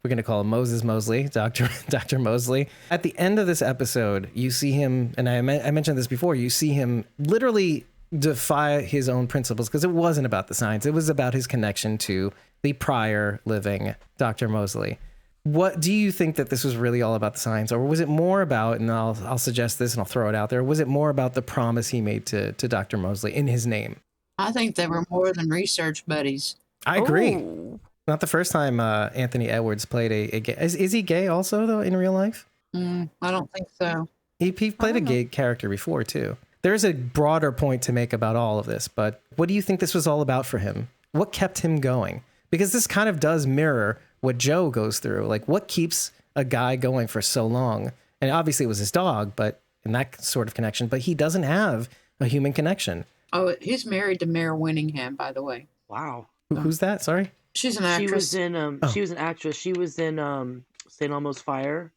We're going to call him Moses Mosley, Dr. Mosley. At the end of this episode, you see him, and I mentioned this before, you see him literally defy his own principles, because it wasn't about the science. It was about his connection to the prior living Dr. Mosley. What do you think that this was really all about the science, or was it more about, and I'll suggest this and I'll throw it out there, was it more about the promise he made to Dr. Mosley in his name? I think they were more than research buddies. I agree. Ooh. Not the first time Anthony Edwards played a gay. Is he gay also, though, in real life? I don't think so. He played a gay character before, too. There's a broader point to make about all of this, but what do you think this was all about for him? What kept him going? Because this kind of does mirror what Joe goes through. Like, what keeps a guy going for so long? And obviously it was his dog, but in that sort of connection, but he doesn't have a human connection. Oh, he's married to Mare Winningham, by the way. Wow. Who's that? Sorry? She's an actress. She was an actress. She was in St. Elmo's Fire.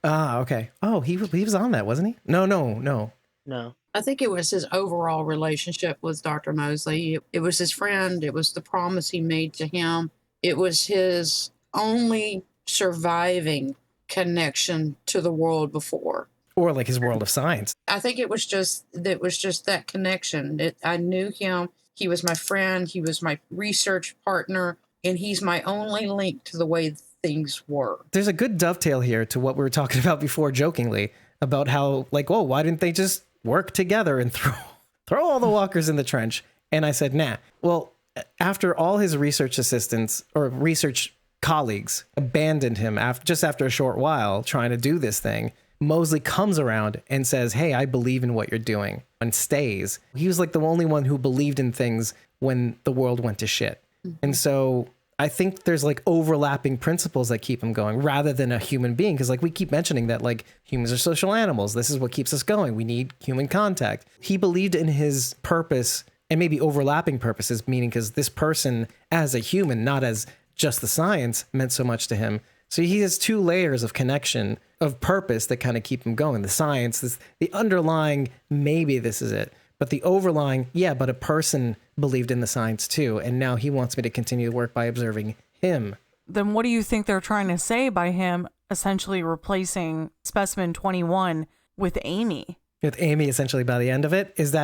Ah, okay. Oh, he was on that, wasn't he? No. No. I think it was his overall relationship with Dr. Mosley. It was his friend. It was the promise he made to him. It was his only surviving connection to the world before. Or like his world of science. I think it was just that connection. I knew him. He was my friend. He was my research partner. And he's my only link to the way things were. There's a good dovetail here to what we were talking about before, jokingly, about how, like, whoa, why didn't they just work together and throw all the walkers in the trench? And I said, nah. Well, after all his research assistants or research colleagues abandoned him just after a short while trying to do this thing, Mosley comes around and says, hey, I believe in what you're doing, and stays. He was like the only one who believed in things when the world went to shit. And so I think there's like overlapping principles that keep him going rather than a human being. Because like we keep mentioning that like humans are social animals. This is what keeps us going. We need human contact. He believed in his purpose and maybe overlapping purposes, meaning because this person as a human, not as just the science, meant so much to him. So he has two layers of connection, of purpose that kind of keep him going. The science, the underlying, maybe this is it. But the overlying, yeah, but a person believed in the science too. And now he wants me to continue to work by observing him. Then what do you think they're trying to say by him essentially replacing specimen 21 with Amy? With Amy, essentially, by the end of it, is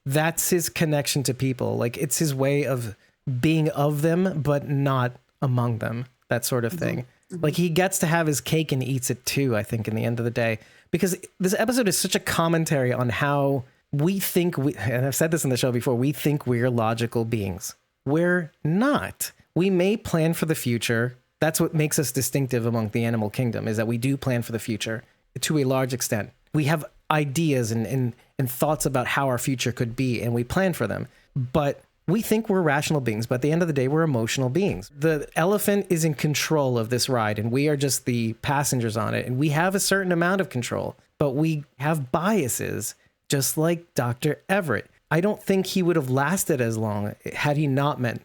that's his connection to people. Like, it's his way of being of them, but not among them. That sort of thing. Mm-hmm. Like, he gets to have his cake and eats it too, I think, in the end of the day. Because this episode is such a commentary on how we think and I've said this in the show before, we think we're logical beings. We're not. We may plan for the future. That's what makes us distinctive among the animal kingdom, is that we do plan for the future to a large extent. We have ideas and thoughts about how our future could be, and we plan for them. But we think we're rational beings, but at the end of the day, we're emotional beings. The elephant is in control of this ride, and we are just the passengers on it. And we have a certain amount of control, but we have biases. Just like Dr. Everett. I don't think he would have lasted as long had he not met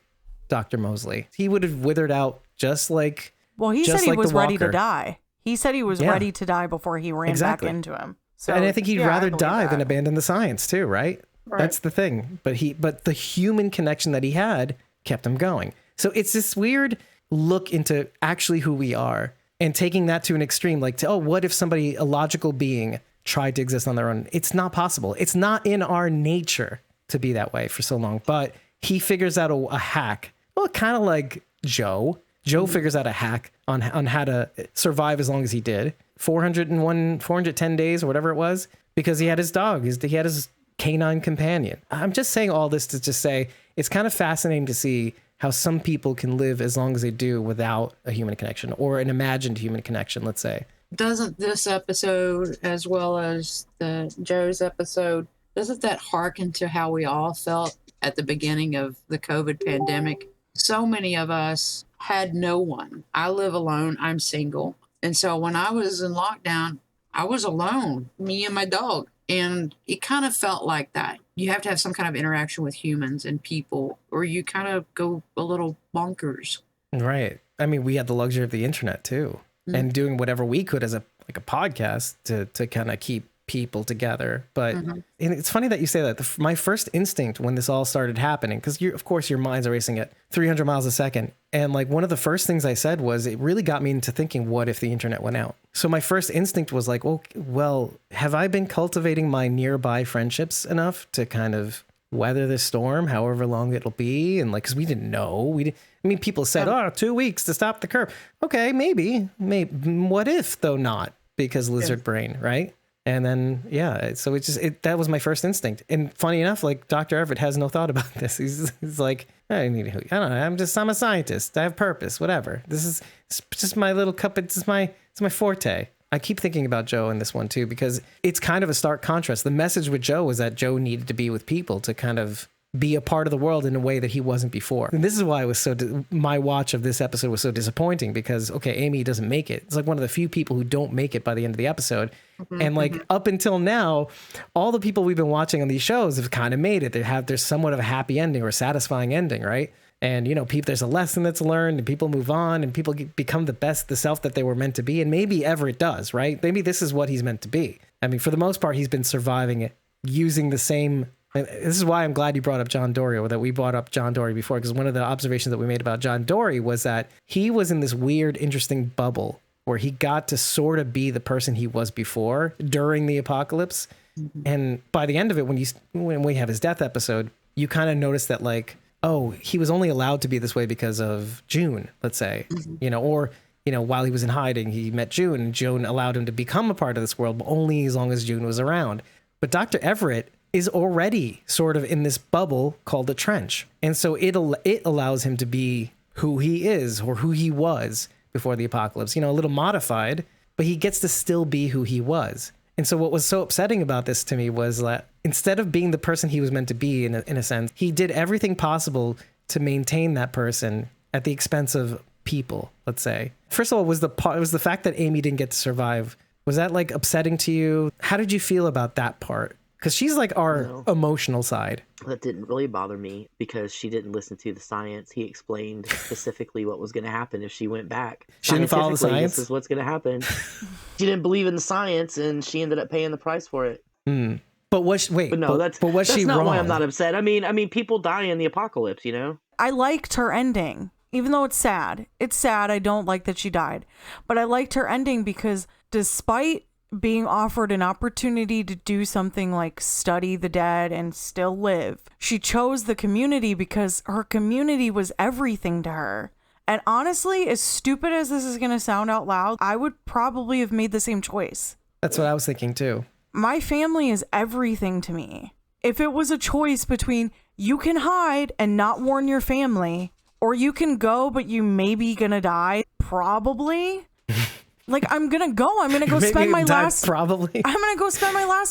Dr. Mosley. He would have withered out just like Well, he said he was ready to die. He said he was Yeah. ready to die before he ran Exactly. back into him. So, and I think he'd yeah, I rather believe die than that. abandon the science too, right? That's the thing. But the human connection that he had kept him going. So it's this weird look into actually who we are and taking that to an extreme, like, what if somebody, a logical being, tried to exist on their own? It's not possible. It's not in our nature to be that way for so long. But he figures out a hack. Well, kind of like Joe. Joe figures out a hack on how to survive as long as he did. 410 days or whatever it was, because he had his dog. He had his canine companion. I'm just saying all this to just say it's kind of fascinating to see how some people can live as long as they do without a human connection, or an imagined human connection, let's say. Doesn't this episode, as well as the Joe's episode, doesn't that hearken to how we all felt at the beginning of the COVID pandemic? So many of us had no one. I live alone. I'm single. And so when I was in lockdown, I was alone, me and my dog. And it kind of felt like that. You have to have some kind of interaction with humans and people, or you kind of go a little bonkers. Right. I mean, we had the luxury of the internet too. And doing whatever we could as a podcast to kind of keep people together. But and it's funny that you say that. My first instinct when this all started happening, because of course your mind's racing at 300 miles a second. And like one of the first things I said was, it really got me into thinking, what if the internet went out? So my first instinct was like, well, have I been cultivating my nearby friendships enough to kind of weather the storm, however long it'll be. And like, because we didn't know. People said, 2 weeks to stop the curve. Okay, maybe. What if, though, not? Because lizard brain, right? And then, so that was my first instinct. And funny enough, like Dr. Everett has no thought about this. He's like, I don't know. I'm a scientist. I have purpose, whatever. It's just my little cup. It's my forte. I keep thinking about Joe in this one too, because it's kind of a stark contrast. The message with Joe was that Joe needed to be with people to kind of be a part of the world in a way that he wasn't before. And this is why it was my watch of this episode was so disappointing, because, okay, Amy doesn't make it. It's like one of the few people who don't make it by the end of the episode. And like up until now, all the people we've been watching on these shows have kind of made it. There's somewhat of a happy ending or a satisfying ending, right? And, there's a lesson that's learned and people move on and people become the self that they were meant to be. And maybe Everett does, right? Maybe this is what he's meant to be. I mean, for the most part, he's been surviving it using the same. This is why I'm glad you brought up John Dory, or that we brought up John Dory before, because one of the observations that we made about John Dory was that he was in this weird, interesting bubble where he got to sort of be the person he was before during the apocalypse. And by the end of it, when we have his death episode, you kind of notice that like, oh, he was only allowed to be this way because of June, let's say, or while he was in hiding, he met June and June allowed him to become a part of this world, but only as long as June was around. But Dr. Everett is already sort of in this bubble called the trench. And so it allows him to be who he is or who he was before the apocalypse, a little modified, but he gets to still be who he was. And so what was so upsetting about this to me was that instead of being the person he was meant to be in a sense, he did everything possible to maintain that person at the expense of people, let's say. First of all, was the fact that Amy didn't get to survive, was that like upsetting to you? How did you feel about that part? Because she's like our emotional side. That didn't really bother me because she didn't listen to the science. He explained specifically what was going to happen if she went back. She didn't follow the science? This is what's going to happen. She didn't believe in the science, and she ended up paying the price for it. But was she not wrong? Why I'm not upset. I mean, people die in the apocalypse, I liked her ending, even though it's sad. It's sad. I don't like that she died, but I liked her ending because despite being offered an opportunity to do something like study the dead and still live, she chose the community because her community was everything to her. And honestly, as stupid as this is going to sound out loud, I would probably have made the same choice. That's what I was thinking too. My family is everything to me. If it was a choice between you can hide and not warn your family, or you can go but you may be gonna die, probably. Like, I'm gonna go spend my last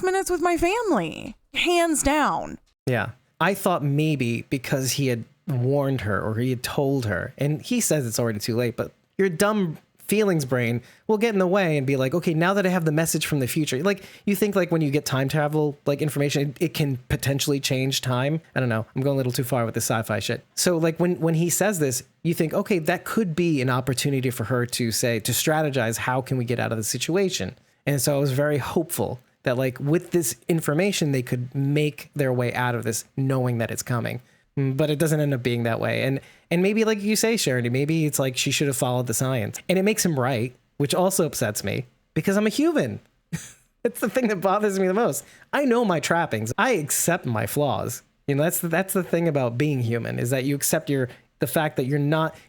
minutes with my family, hands down. Yeah, I thought maybe because he had warned her or he had told her, and he says it's already too late, but your dumb feelings brain will get in the way and be like, okay, now that I have the message from the future, like you think like when you get time travel like information, it can potentially change time. I don't know, I'm going a little too far with this sci-fi shit. So like when he says this, you think, okay, that could be an opportunity for her to strategize, how can we get out of the situation? And so I was very hopeful that like with this information they could make their way out of this, knowing that it's coming. But it doesn't end up being that way. And maybe like you say, Sharon, maybe it's like she should have followed the science. And it makes him right, which also upsets me because I'm a human. It's the thing that bothers me the most. I know my trappings. I accept my flaws. That's the thing about being human, is that you accept the fact that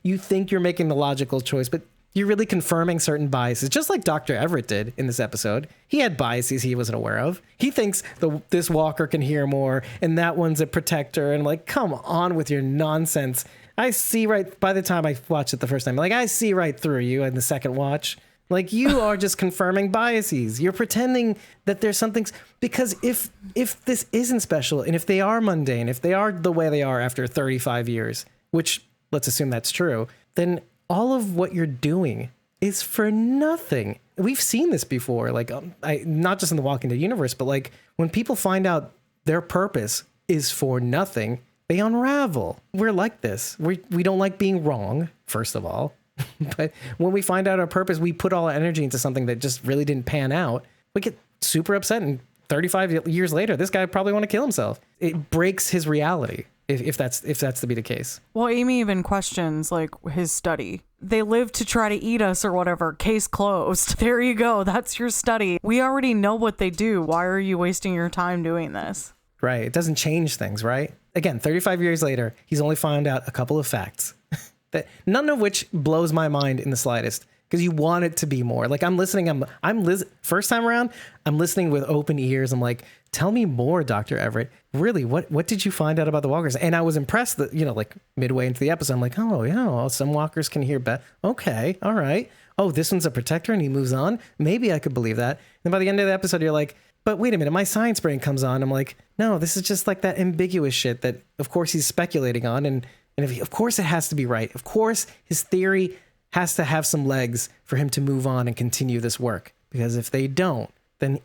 you think you're making the logical choice, but you're really confirming certain biases, just like Dr. Everett did in this episode. He had biases he wasn't aware of. He thinks this walker can hear more, and that one's a protector. And like, come on with your nonsense. I see right, by the time I watched it the first time, like I see right through you in the second watch. Like you are just confirming biases. You're pretending that there's something, because if this isn't special, and if they are mundane, if they are the way they are after 35 years, which let's assume that's true, then all of what you're doing is for nothing. We've seen this before, like not just in the Walking Dead universe, but like when people find out their purpose is for nothing, they unravel. We're like this. We don't like being wrong, first of all. But when we find out our purpose, we put all our energy into something that just really didn't pan out. We get super upset, and 35 years later, this guy probably want to kill himself. It breaks his reality. If that's to be the case. Well, Amy even questions like his study. They live to try to eat us or whatever. Case closed. There you go. That's your study. We already know what they do. Why are you wasting your time doing this? Right. It doesn't change things, right? Again, 35 years later, he's only found out a couple of facts that none of which blows my mind in the slightest, because you want it to be more. Like I'm listening, first time around, I'm listening with open ears. I'm like, tell me more, Dr. Everett. Really, what did you find out about the walkers? And I was impressed that, like midway into the episode, I'm like, oh yeah, well, some walkers can hear better. Okay, all right. Oh, this one's a protector and he moves on. Maybe I could believe that. And by the end of the episode, you're like, but wait a minute, my science brain comes on. I'm like, no, this is just like that ambiguous shit that, of course, he's speculating on. And of course, it has to be right. Of course, his theory has to have some legs for him to move on and continue this work. Because if they don't, then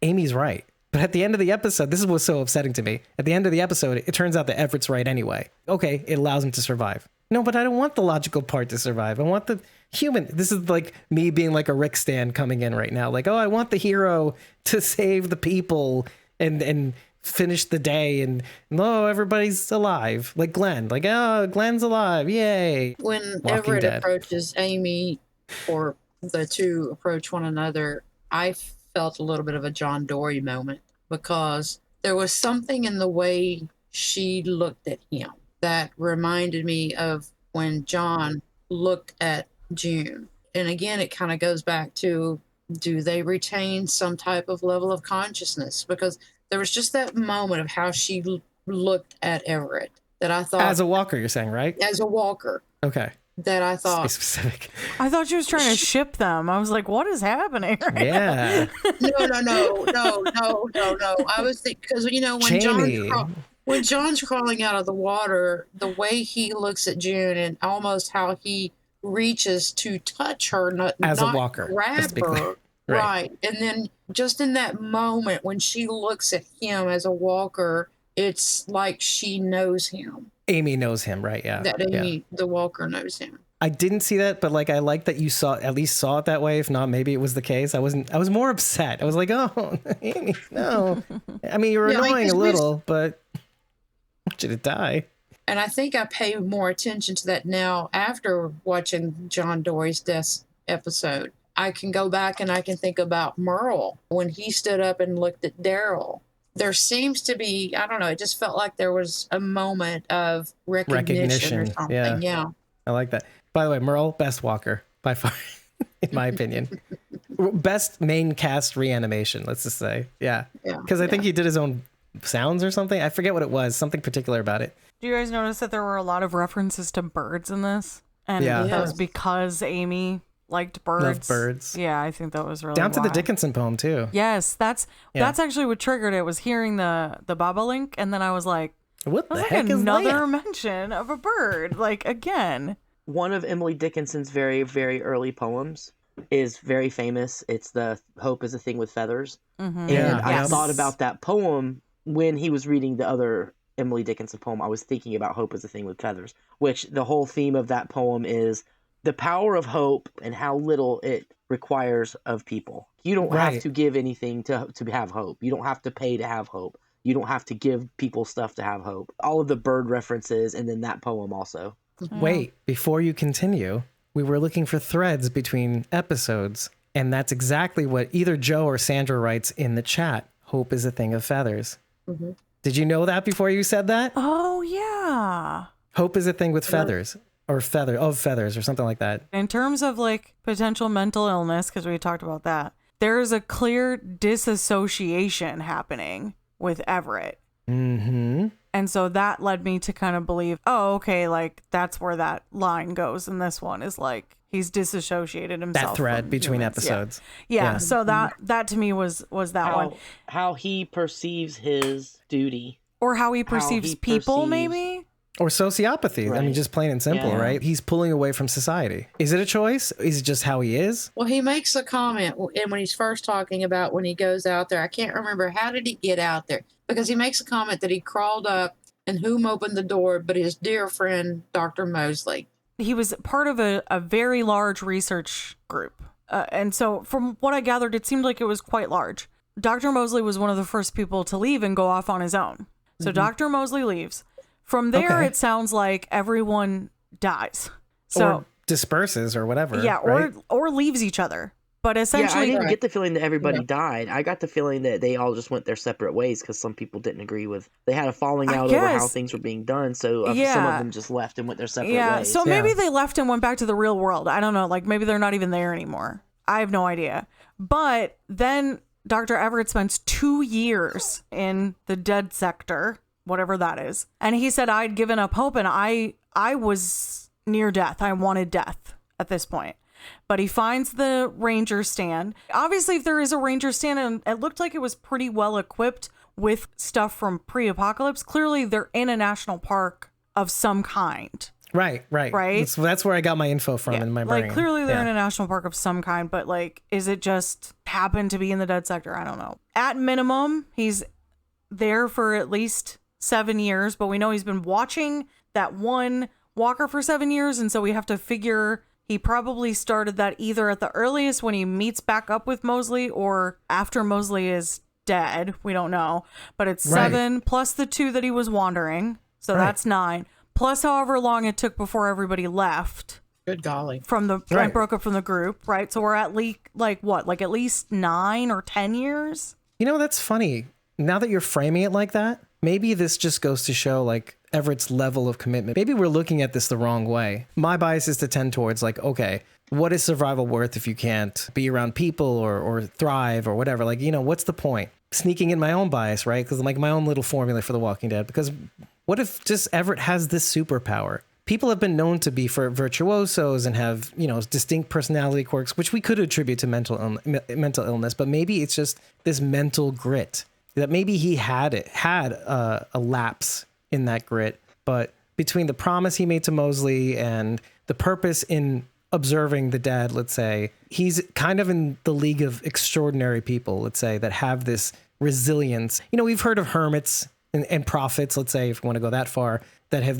Amy's right. But at the end of the episode, this is what's so upsetting to me. At the end of the episode, it turns out that Everett's right anyway. Okay, it allows him to survive. No, but I don't want the logical part to survive. I want the human. This is like me being like a Rick stan coming in right now. Like, oh, I want the hero to save the people and finish the day. And oh, everybody's alive. Like Glenn. Like, oh, Glenn's alive. Yay. When Walking Everett Dead. approaches Amy, or the two approach one another, I felt a little bit of a John Dory moment, because there was something in the way she looked at him that reminded me of when John looked at June. And again, it kind of goes back to, do they retain some type of level of consciousness? Because there was just that moment of how she looked at Everett that I thought... As a walker, you're saying, right? As a walker. Okay. That I thought... Stay specific. I thought she was trying to ship them. I was like, what is happening? Yeah. No. I was thinking, because, when John's crawling out of the water, the way he looks at June and almost how he reaches to touch her, not a walker, grab her. Right. And then just in that moment when she looks at him as a walker, it's like she knows him. Amy knows him, right? Yeah. That Amy, the walker, knows him. I didn't see that, but like I like that you at least saw it that way. If not, maybe it was the case. I was more upset. I was like, oh, Amy, no. I mean, you were annoying a little, but I want you to die. And I think I pay more attention to that now after watching John Dory's death episode. I can go back and I can think about Merle when he stood up and looked at Daryl. There seems to be, I don't know, it just felt like there was a moment of recognition or something. Yeah. I like that. By the way, Merle, best walker by far, in my opinion. Best main cast reanimation, let's just say. Yeah. Because I think he did his own sounds or something. I forget what it was. Something particular about it. Do you guys notice that there were a lot of references to birds in this? And that was because Amy liked birds. Loved birds. Yeah, I think that was really down to wild. the Dickinson poem too. Yes, that's actually what triggered it, was hearing the bobolink, and then I was like, what the like heck is another that? mention of a bird, like again. One of Emily Dickinson's very, very early poems is very famous. It's the Hope is a Thing with Feathers. Mm-hmm. And I thought about that poem when he was reading the other Emily Dickinson poem. I was thinking about Hope is a Thing with Feathers, which the whole theme of that poem is the power of hope and how little it requires of people. You don't have to give anything to have hope. You don't have to pay to have hope. You don't have to give people stuff to have hope. All of the bird references, and then that poem also. Wait, before you continue, we were looking for threads between episodes, and that's exactly what either Joe or Sandra writes in the chat. Hope is a thing of feathers. Mm-hmm. Did you know that before you said that? Oh, yeah. Hope is a thing with feathers. Or feathers or something like that. In terms of like potential mental illness, because we talked about that, there's a clear disassociation happening with Everett. Mm-hmm. And so that led me to kind of believe, oh, okay, like that's where that line goes. And this one is like he's disassociated himself. That thread between humans. episodes. Yeah. So that to me was that one. How he perceives his duty. Or how he perceives people, maybe. Or sociopathy. Right. I mean, just plain and simple, right? He's pulling away from society. Is it a choice? Is it just how he is? Well, he makes a comment, and when he's first talking about when he goes out there, I can't remember, how did he get out there? Because he makes a comment that he crawled up, and whom opened the door but his dear friend, Dr. Mosley. He was part of a very large research group. And so from what I gathered, it seemed like it was quite large. Dr. Mosley was one of the first people to leave and go off on his own. So Dr. Mosley leaves. From there, it sounds like everyone dies. So or disperses or whatever. Yeah, right? or leaves each other. But Yeah, I essentially, didn't get the feeling that everybody died. I got the feeling that they all just went their separate ways because some people didn't agree with. They had a falling I out over how guess, things were being done, so some of yeah. them just left and went their separate Yeah, ways. so maybe Yeah. they left and went back to the real world. I don't know. Like maybe they're not even there anymore. I have no idea. But then Dr. Everett spends 2 years in the dead sector, whatever that is. And he said, I'd given up hope and I was near death. I wanted death at this point. But he finds the ranger stand. Obviously, if there is a ranger stand, and it looked like it was pretty well equipped with stuff from pre-apocalypse, clearly they're in a national park of some kind. Right. That's where I got my info from in my brain. Like clearly they're in a national park of some kind, but like, is it just happened to be in the dead sector? I don't know. At minimum, he's there for at least 7 years, but we know he's been watching that one walker for 7 years. And so we have to figure he probably started that either at the earliest when he meets back up with Mosley or after Mosley is dead. We don't know, but it's 7 plus the 2 that he was wandering. So that's 9 plus however long it took before everybody left. Good golly. From the and broke up from the group, right? So we're at least like at least 9 or 10 years. You know, that's funny. Now that you're framing it like that, maybe this just goes to show like Everett's level of commitment. Maybe we're looking at this the wrong way. My bias is to tend towards like, okay, what is survival worth if you can't be around people or thrive or whatever? Like, you know, what's the point? Sneaking in my own bias, right? Because like my own little formula for The Walking Dead. Because what if just Everett has this superpower? People have been known to be for virtuosos and have, you know, distinct personality quirks, which we could attribute to mental illness. But maybe it's just this mental grit that maybe he had a lapse in that grit. But between the promise he made to Mosley and the purpose in observing the dead, let's say, he's kind of in the league of extraordinary people, let's say, that have this resilience. You know, we've heard of hermits and prophets, let's say, if you want to go that far, that have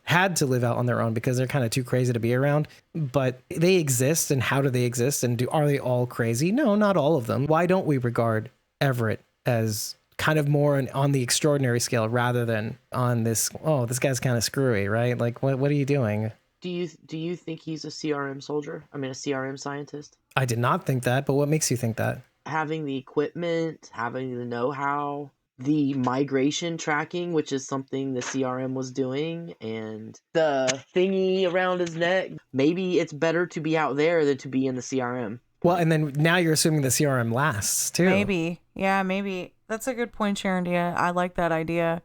had to live out on their own because they're kind of too crazy to be around. But they exist, and how do they exist? And are they all crazy? No, not all of them. Why don't we regard Everett as kind of more on the extraordinary scale rather than on this, oh, this guy's kind of screwy, right? Like, what are you doing? Do you think he's a CRM soldier? I mean, a CRM scientist? I did not think that, but what makes you think that? Having the equipment, having the know-how, the migration tracking, which is something the CRM was doing, and the thingy around his neck. Maybe it's better to be out there than to be in the CRM. Well, and then now you're assuming the CRM lasts too. Maybe. Yeah, maybe. That's a good point, Sharon. Yeah, I like that idea.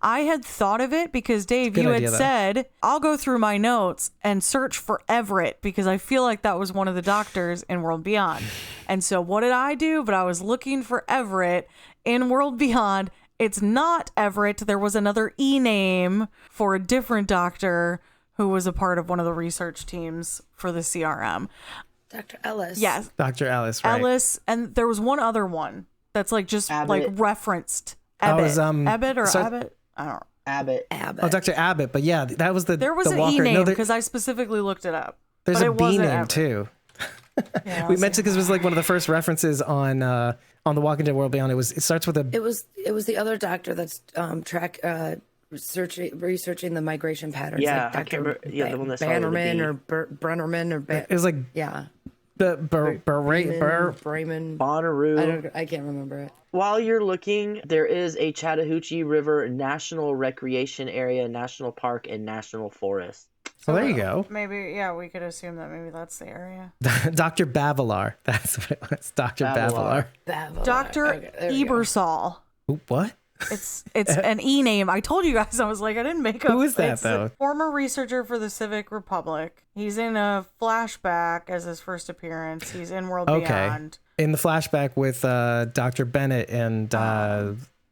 I had thought of it because, Dave, you had said, I'll go through my notes and search for Everett because I feel like that was one of the doctors in World Beyond. And so what did I do? But I was looking for Everett in World Beyond. It's not Everett. There was another E name for a different doctor who was a part of one of the research teams for the CRM. Dr. Ellis. Yes. Dr. Ellis, right? Ellis. And there was one other one that's like just Abbott. like referenced. Abbott. Abbott or Abbott? I don't know. Abbott. Oh, Dr. Abbott. But yeah, that was the There was an Walker. E name because I specifically looked it up. There's but a it B wasn't name Everett. too. Yeah, We mentioned because it was like one of the first references on The Walking Dead World Beyond. It starts with a. It was the other doctor that's researching the migration patterns. Yeah, like I can't remember. Yeah, the one that started with a Bannerman B. or Brennerman or It was like yeah. Bremen. Bonnaroo. I can't remember it. While you're looking, there is a Chattahoochee River National Recreation Area, National Park, and National Forest. Well, there you go. Maybe, yeah, we could assume that maybe that's the area. Dr. Bavelar. That's what it was. Dr. Bavelar. Dr. Ebersol. Ooh, what? It's an E name. I told you guys. I was like, I didn't make up. Who is that, it's though? A former researcher for the Civic Republic. He's in a flashback as his first appearance. He's in World Beyond. In the flashback with Dr. Bennett and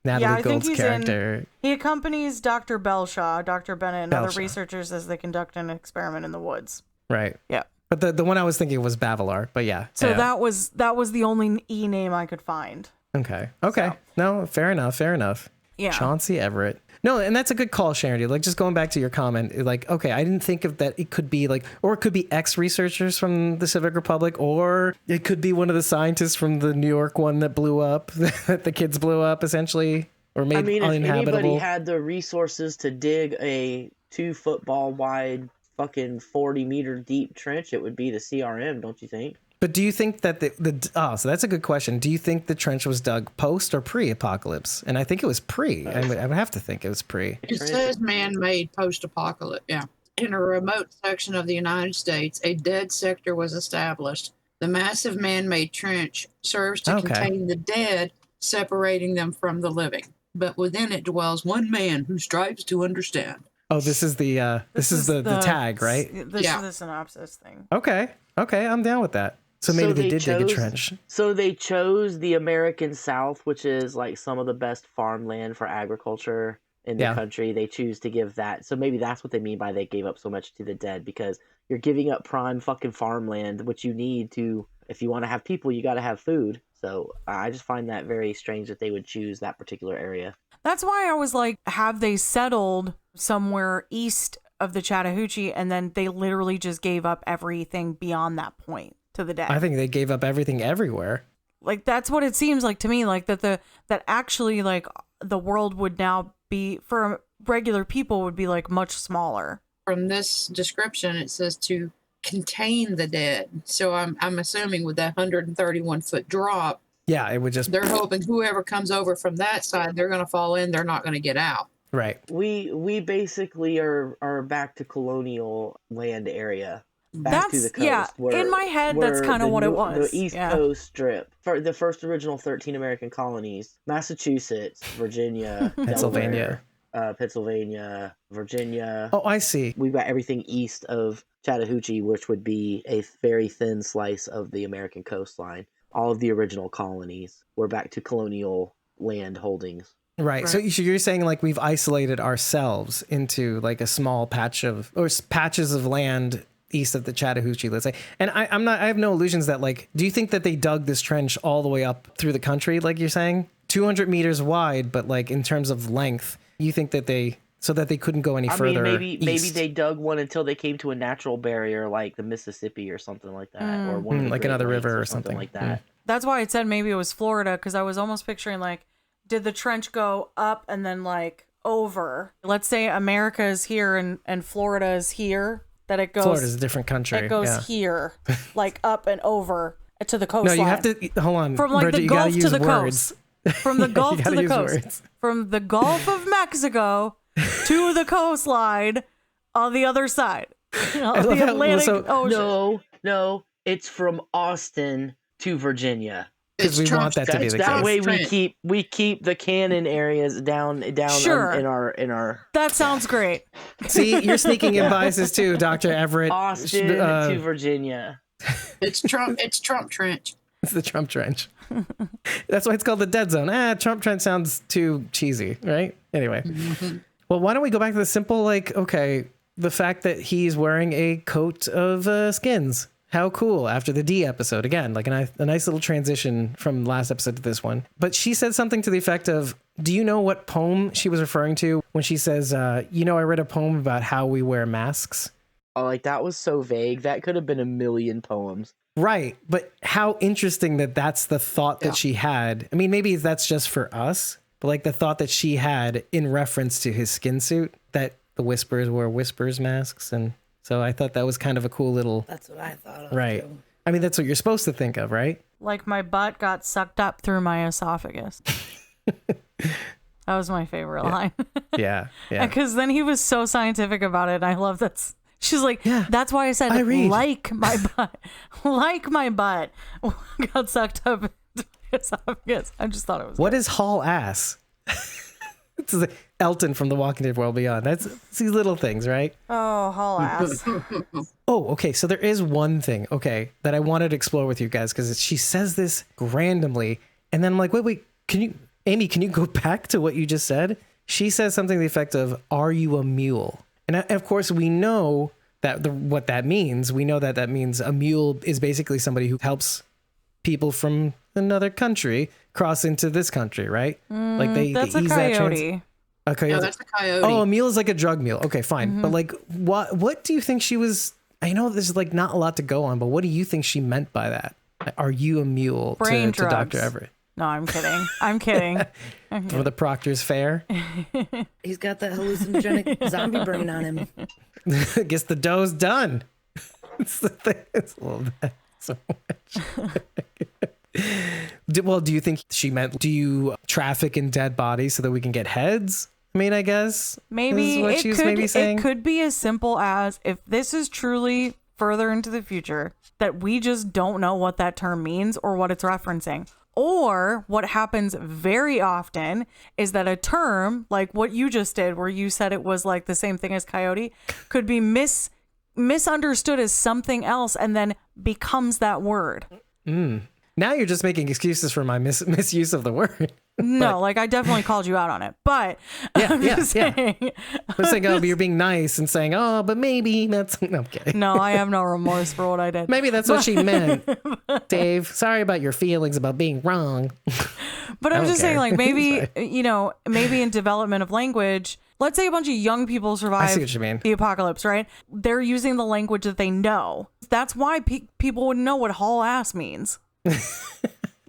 Natalie Gould's character. He accompanies Dr. Belshaw, Dr. Bennett, and other researchers as they conduct an experiment in the woods. Right. Yeah. But the one I was thinking was Bavelar. But yeah. So yeah. that was the only E name I could find. Okay. So. No, fair enough. Yeah. Chauncey Everett. No, and that's a good call, Sharon. Like, just going back to your comment, like, okay, I didn't think of that. It could be like, or it could be ex-researchers from the Civic Republic, or it could be one of the scientists from the New York one that blew up, that the kids blew up, essentially, or made uninhabitable. If anybody had the resources to dig a 2 football wide, fucking 40-meter deep trench, it would be the CRM, don't you think? But do you think that so that's a good question. Do you think the trench was dug post or pre-apocalypse? And I think it was pre. I would have to think it was pre. It says man-made post-apocalypse. Yeah. In a remote section of the United States, a dead sector was established. The massive man-made trench serves to contain the dead, separating them from the living. But within it dwells one man who strives to understand. Oh, this is the tag, right? This is the synopsis thing. Okay, I'm down with that. So maybe they did dig a trench. So they chose the American South, which is like some of the best farmland for agriculture in the country. They choose to give that. So maybe that's what they mean by they gave up so much to the dead, because you're giving up prime fucking farmland, which you need to, if you want to have people, you got to have food. So I just find that very strange that they would choose that particular area. That's why I was like, have they settled somewhere east of the Chattahoochee and then they literally just gave up everything beyond that point to the dead? I think they gave up everything everywhere. Like, that's what it seems like to me, like that actually like the world would now be, for regular people, would be like much smaller. From this description, it says to contain the dead. So I'm assuming with that 131-foot drop, yeah, it would just, they're hoping whoever comes over from that side, they're going to fall in, they're not going to get out. Right. We basically are back to colonial land area. Back to the coast. Yeah, in my head, that's kind of what it was. The East Coast strip. For the first original 13 American colonies, Massachusetts, Virginia, Pennsylvania, Pennsylvania, Virginia. Oh, I see. We've got everything east of Chattahoochee, which would be a very thin slice of the American coastline. All of the original colonies were back to colonial land holdings. Right. So you're saying like we've isolated ourselves into like a small patches of land east of the Chattahoochee, let's say. And I have no illusions that, like, do you think that they dug this trench all the way up through the country, like you're saying? 200 meters wide, but like in terms of length, you think that so that they couldn't go any further maybe east? they dug one until they came to a natural barrier like the Mississippi or something like that, or one of the like Great another Lakes river or something like that. That's why it said maybe it was Florida, because I was almost picturing like, did the trench go up and then like over? Let's say America is here and Florida is here. That it goes. Florida's a different country. It goes here, like up and over to the coastline. No, you have to hold on. From like Bridget, the Gulf to the coast. From the Gulf to the coast. Words. From the Gulf of Mexico to the coastline on the other side. The Atlantic Ocean. No, it's from Austin to Virginia. Because we want that to be the case. That way we keep the cannon areas down sure. in our. That sounds great. See, you're sneaking in biases too, Dr. Everett. Austin to Virginia. It's Trump Trench. It's the Trump Trench. That's why it's called the dead zone. Trump Trench sounds too cheesy, right? Anyway. Mm-hmm. Well, why don't we go back to the simple, like, okay, the fact that he's wearing a coat of skins. How cool, after the D episode. Again, like a nice little transition from last episode to this one. But she said something to the effect of, do you know what poem she was referring to when she says, I read a poem about how we wear masks? Oh, like that was so vague. That could have been a million poems. Right. But how interesting that that's the thought that she had. I mean, maybe that's just for us, but like the thought that she had in reference to his skin suit, that the Whisperers wore Whispers masks. And so I thought that was kind of a cool little... That's what I thought of. Right. Too. I mean, that's what you're supposed to think of, right? Like my butt got sucked up through my esophagus. That was my favorite line. Yeah. Because then he was so scientific about it. And I love that. She's like, that's why I said, like my butt got sucked up into my esophagus. I just thought it was What good. is haul ass? This is Elton from The Walking Dead World Beyond. It's these little things, right? Oh, haul ass. Oh, okay. So there is one thing, that I wanted to explore with you guys, because she says this randomly, and then I'm like, wait, Amy, can you go back to what you just said? She says something to the effect of, "Are you a mule?" And of course, we know that what that means. We know that means a mule is basically somebody who helps people from another country cross into this country, right? Like they ease that coyote. A coyote. No, that's a coyote. Oh, a mule is like a drug mule. Okay, fine. Mm-hmm. But like, what do you think she was? I know there's like not a lot to go on, but what do you think she meant by that? Are you a mule to Dr. Everett? No, I'm kidding. I'm kidding. For the Proctor's Fair? He's got that hallucinogenic zombie brain on him. Guess the dough's done. It's the thing. It's a little bit. So. Well, do you think she meant, do you traffic in dead bodies so that we can get heads? I mean, I guess Maybe is what she was maybe saying. it could be as simple as, if this is truly further into the future, that we just don't know what that term means or what it's referencing. Or what happens very often is that a term like what you just did, where you said it was like the same thing as coyote, could be misunderstood as something else and then becomes that word. Now you're just making excuses for my misuse of the word. No, like I definitely called you out on it, but I'm just saying. I'm saying, oh, but you're being nice and saying, oh, but maybe that's, no, I'm kidding. No, I have no remorse for what I did. Maybe that's what she meant. Dave, sorry about your feelings about being wrong. But I'm just saying, like, maybe, maybe in development of language, let's say a bunch of young people survive I see what you mean. the apocalypse, right? They're using the language that they know. That's why people wouldn't know what haul ass means.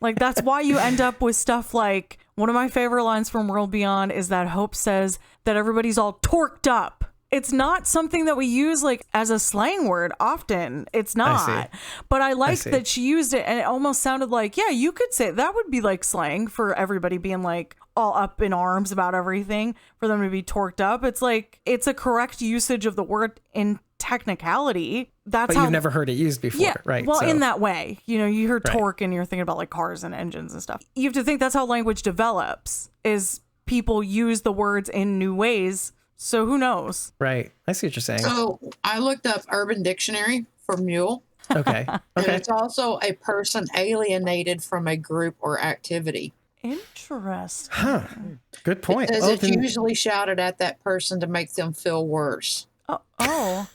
Like, that's why you end up with stuff like, one of my favorite lines from World Beyond is that Hope says that everybody's all torqued up. It's not something that we use like as a slang word often. It's not. But I liked that she used it, and it almost sounded like, yeah, you could say that would be like slang for everybody being like all up in arms about everything, for them to be torqued up. It's like, it's a correct usage of the word in technicality. That's but you've never heard it used before, right? Well, in that way, you heard torque and you're thinking about like cars and engines and stuff. You have to think that's how language develops, is people use the words in new ways. So who knows? Right. I see what you're saying. So I looked up Urban Dictionary for mule. Okay. And it's also a person alienated from a group or activity. Interesting. Huh. Good point. It says it's usually shouted at that person to make them feel worse. Oh.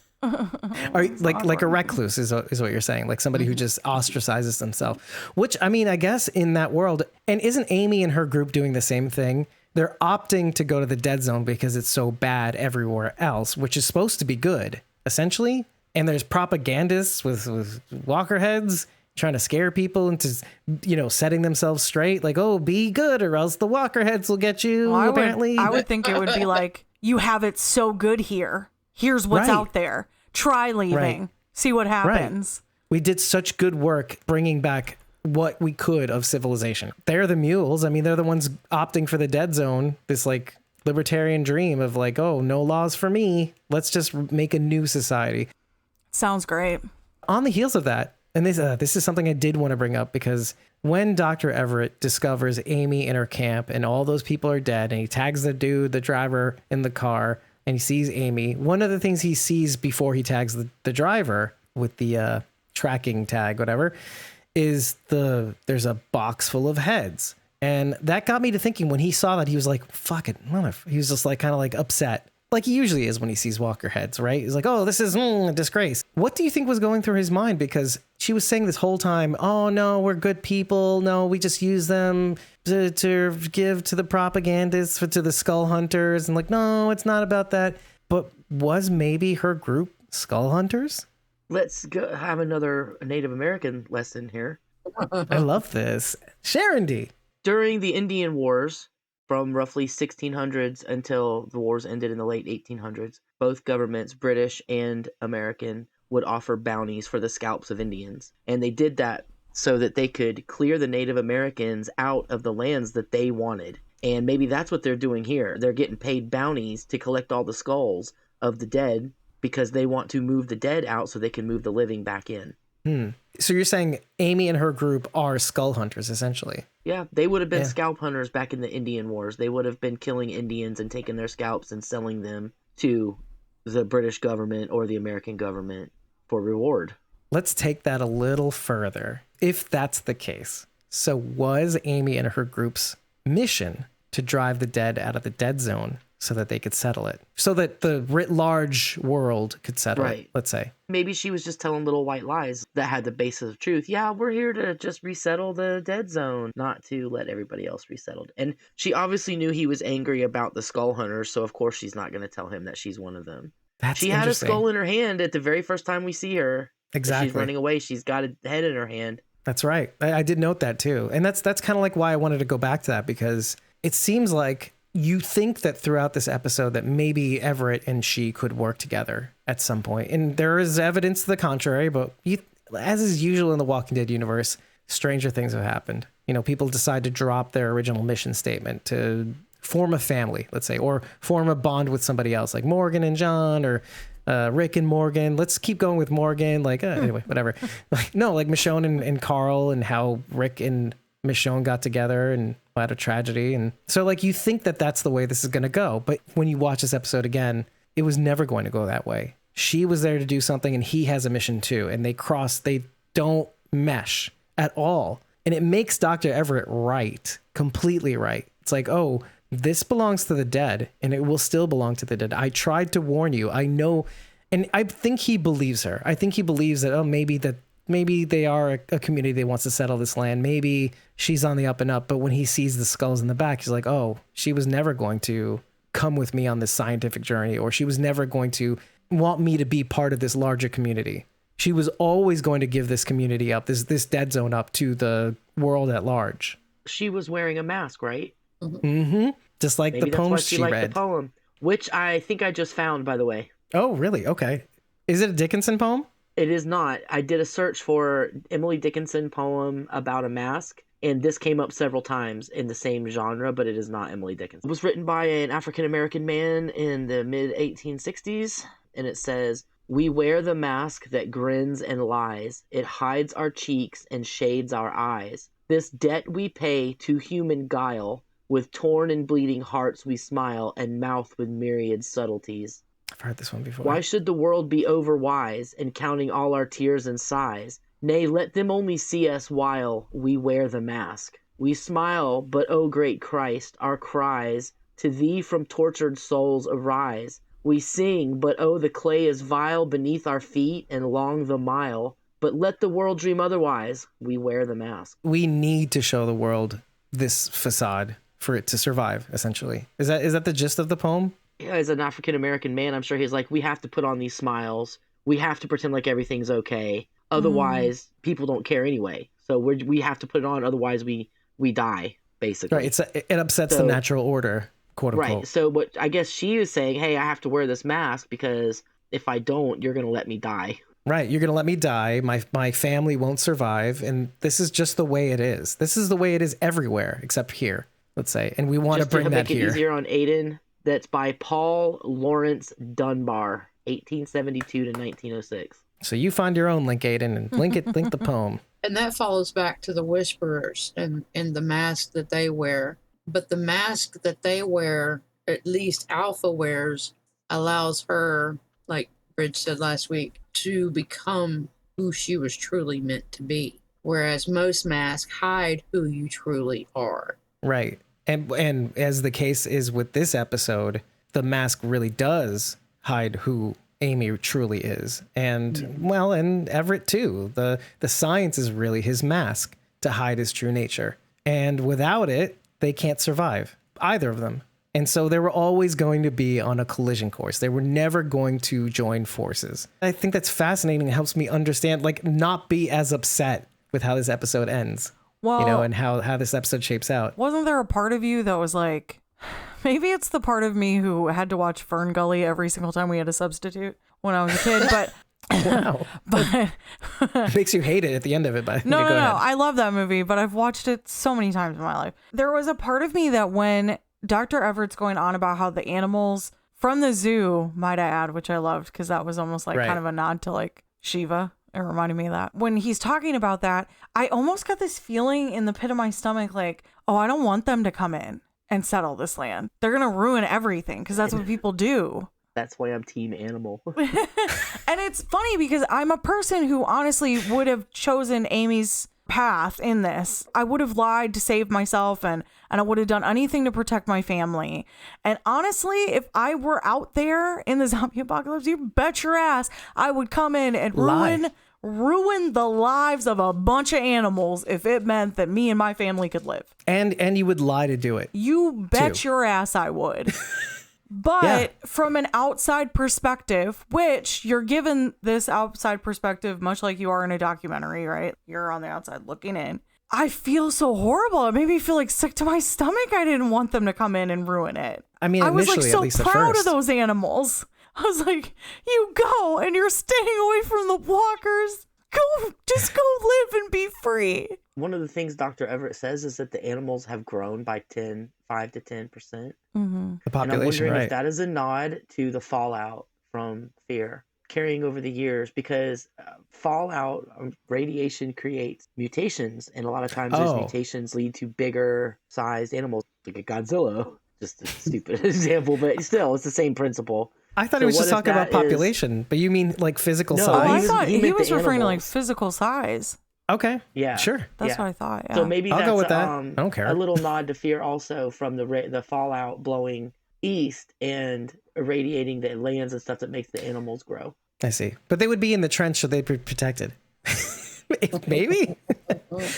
Are you, like a recluse is what you're saying, like somebody who just ostracizes themselves, which, I mean, I guess in that world, and isn't Amy and her group doing the same thing? They're opting to go to the dead zone because it's so bad everywhere else, which is supposed to be good, essentially. And there's propagandists with walker heads trying to scare people into, setting themselves straight, like, oh, be good or else the walker heads will get you. Well, apparently, I would think it would be like, you have it so good here. Here's what's out there. Try leaving. See what happens. Right. We did such good work bringing back what we could of civilization. They're the mules. I mean, they're the ones opting for the dead zone. This like libertarian dream of like, oh, no laws for me. Let's just make a new society. Sounds great. On the heels of that, and this is something I did want to bring up, because when Dr. Everett discovers Amy in her camp and all those people are dead, and he tags the driver in the car, and he sees Amy, one of the things he sees before he tags the driver with the tracking tag, whatever, is there's a box full of heads. And that got me to thinking, when he saw that, he was like, fuck it. He was just like kind of like upset, like he usually is when he sees walker heads, right? He's like, oh, this is a disgrace. What do you think was going through his mind? Because she was saying this whole time, oh, no, we're good people. No, we just use them to give to the propagandists, to the skull hunters. And like, no, it's not about that. But was maybe her group skull hunters? Let's go have another Native American lesson here. I love this. Sharon D. During the Indian Wars, from roughly 1600s until the wars ended in the late 1800s, both governments, British and American, would offer bounties for the scalps of Indians. And they did that so that they could clear the Native Americans out of the lands that they wanted. And maybe that's what they're doing here. They're getting paid bounties to collect all the skulls of the dead because they want to move the dead out so they can move the living back in. So you're saying Amy and her group are skull hunters, essentially? Yeah, they would have been scalp hunters back in the Indian Wars. They would have been killing Indians and taking their scalps and selling them to the British government or the American government for reward. Let's take that a little further. If that's the case, so was Amy and her group's mission to drive the dead out of the dead zone so that they could settle it, so that the writ large world could settle it, let's say? Maybe she was just telling little white lies that had the basis of truth. Yeah, we're here to just resettle the dead zone, not to let everybody else resettle. And she obviously knew he was angry about the skull hunters, so of course she's not going to tell him that she's one of them. She had a skull in her hand at the very first time we see her. Exactly. She's running away. She's got a head in her hand. That's right. I did note that too. And that's kind of like why I wanted to go back to that, because it seems like you think that throughout this episode that maybe Everett and she could work together at some point. And there is evidence to the contrary, but as is usual in the Walking Dead universe, stranger things have happened. You know, people decide to drop their original mission statement to form a family, let's say, or form a bond with somebody else, like Morgan and John, or Rick and Morgan. Let's keep going with Morgan. Like, anyway, whatever. Like, no, like Michonne and Carl, and how Rick and Michonne got together and had a tragedy. And so, like, you think that that's the way this is going to go. But when you watch this episode again, it was never going to go that way. She was there to do something, and he has a mission too. And they don't mesh at all. And it makes Dr. Everett right, completely right. It's like, oh, this belongs to the dead, and it will still belong to the dead. I tried to warn you. I know. And I think he believes her. I think he believes that, oh, maybe they are a community that wants to settle this land. Maybe she's on the up and up. But when he sees the skulls in the back, he's like, oh, she was never going to come with me on this scientific journey, or she was never going to want me to be part of this larger community. She was always going to give this community up, this dead zone up to the world at large. She was wearing a mask, right? Mm-hmm. Just like Maybe the poem that's why she liked read. the poem, which I think I just found, by the way. Oh, really? Okay. Is it a Dickinson poem? It is not. I did a search for Emily Dickinson poem about a mask, and this came up several times in the same genre, but it is not Emily Dickinson. It was written by an African-American man in the mid-1860s, and it says, "We wear the mask that grins and lies. It hides our cheeks and shades our eyes. This debt we pay to human guile. With torn and bleeding hearts we smile and mouth with myriad subtleties." I've heard this one before. Why should the world be overwise in counting all our tears and sighs? Nay, let them only see us while we wear the mask. We smile, but O great Christ, our cries to thee from tortured souls arise. We sing, but oh, the clay is vile beneath our feet and long the mile. But let the world dream otherwise. We wear the mask. We need to show the world this facade for it to survive, essentially. Is that the gist of the poem? Yeah, as an African-American man, I'm sure he's like, we have to put on these smiles. We have to pretend like everything's okay. Otherwise, people don't care anyway. So we have to put it on. Otherwise, we die, basically. Right. It upsets the natural order, quote unquote. Right. So what I guess she is saying, hey, I have to wear this mask because if I don't, you're going to let me die. Right. You're going to let me die. My family won't survive. And this is just the way it is. This is the way it is everywhere except here, let's say. And we want to bring that here. Just to make it easier on Aiden, that's by Paul Lawrence Dunbar, 1872 to 1906. So you find your own link, Aiden, and link the poem. And that follows back to the Whisperers and the mask that they wear. But the mask that they wear, at least Alpha wears, allows her, like Bridge said last week, to become who she was truly meant to be. Whereas most masks hide who you truly are. Right. And as the case is with this episode, the mask really does hide who Amy truly is. And well, and Everett too. The science is really his mask to hide his true nature. And without it, they can't survive, either of them. And so they were always going to be on a collision course. They were never going to join forces. I think that's fascinating. It helps me understand, like, not be as upset with how this episode ends. Well, you know, and how this episode shapes out. Wasn't there a part of you that was like, maybe it's the part of me who had to watch Fern Gully every single time we had a substitute when I was a kid, but wow. But it makes you hate it at the end of it. But no, I love that movie, but I've watched it so many times in my life. There was a part of me that when Dr. Everett's going on about how the animals from the zoo, might I add, which I loved because that was almost like kind of a nod to like Shiva. It reminded me of that. When he's talking about that, I almost got this feeling in the pit of my stomach like, oh, I don't want them to come in and settle this land. They're going to ruin everything because that's what people do. That's why I'm team animal. And it's funny because I'm a person who honestly would have chosen Amy's path in this. I would have lied to save myself and I would have done anything to protect my family. And honestly, if I were out there in the zombie apocalypse, you bet your ass I would come in and ruin the lives of a bunch of animals if it meant that me and my family could live. And you would lie to do it. You bet your ass I would. But from an outside perspective, which you're given this outside perspective, much like you are in a documentary, right? You're on the outside looking in. I feel so horrible. It made me feel like sick to my stomach. I didn't want them to come in and ruin it. I mean, I was like initially, at least so at proud of first. those animals. I was like, you go and you're staying away from the walkers. Just go live and be free. One of the things Dr. Everett says is that the animals have grown by 5 to 10%. The And I'm population, wondering right? if that is a nod to the fallout from fear carrying over the years, because fallout, radiation creates mutations, and a lot of times those mutations lead to bigger sized animals, like a Godzilla. Just a stupid example, but still, it's the same principle. I thought he was just talking about population, but you mean like physical No, Oh, I size? thought he he meant was the referring to like animals. physical size. Okay. Yeah, Sure. That's Yeah. what I thought. Yeah. So maybe I'll that's go with that. I don't care. a little nod to fear also from the fallout blowing east and irradiating the lands and stuff that makes the animals grow. I see. But they would be in the trench, so they'd be protected. Maybe.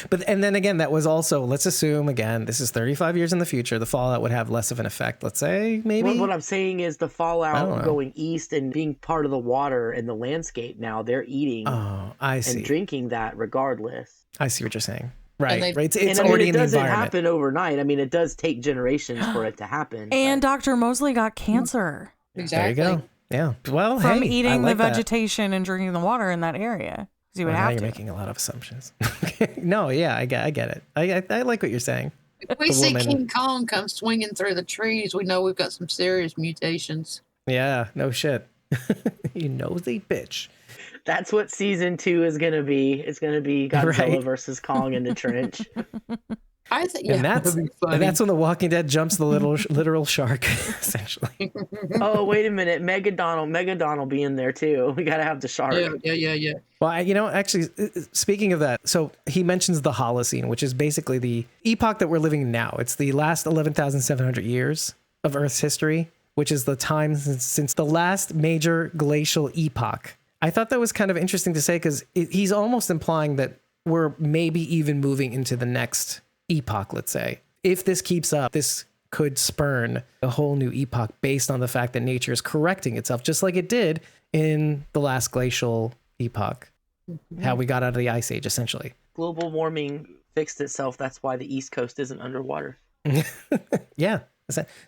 But and then again, that was also, let's assume again, this is 35 years in the future, the fallout would have less of an effect. Let's say maybe. Well, what I'm saying is the I don't fallout know. going east and being part of the water and the landscape now, they're eating Oh, I see. and drinking that regardless. I see what you're saying. Right. they- Right. It's And I mean, already it in the doesn't environment. happen overnight. I mean, it does take generations for it to happen. And but- Dr. Mosley got cancer Exactly. There you go. Yeah. Well, from hey, I eating like the that. vegetation and drinking the water in that area. 'Cause he would Well, now have you're to. making a lot of assumptions. No, yeah, I get it. I like what you're saying. If we The see woman- King Kong come swinging through the trees, we know we've got some serious mutations. Yeah, no shit. You nosy bitch. That's what season 2 is going to be. It's going to be Godzilla Right. versus Kong in the trench. I think, And that's that'd be funny. and that's when the Walking Dead jumps the literal shark, essentially. Oh, wait a minute. Megadon will be in there too. We got to have the shark. Yeah. Well, actually, speaking of that, so he mentions the Holocene, which is basically the epoch that we're living in now. It's the last 11,700 years of Earth's history, which is the time since the last major glacial epoch. I thought that was kind of interesting to say because he's almost implying that we're maybe even moving into the next epoch, let's say. If this keeps up, this could spurn a whole new epoch based on the fact that nature is correcting itself, just like it did in the last glacial epoch. How we got out of the ice age, essentially. Global warming fixed itself. That's why the East Coast isn't underwater. Yeah.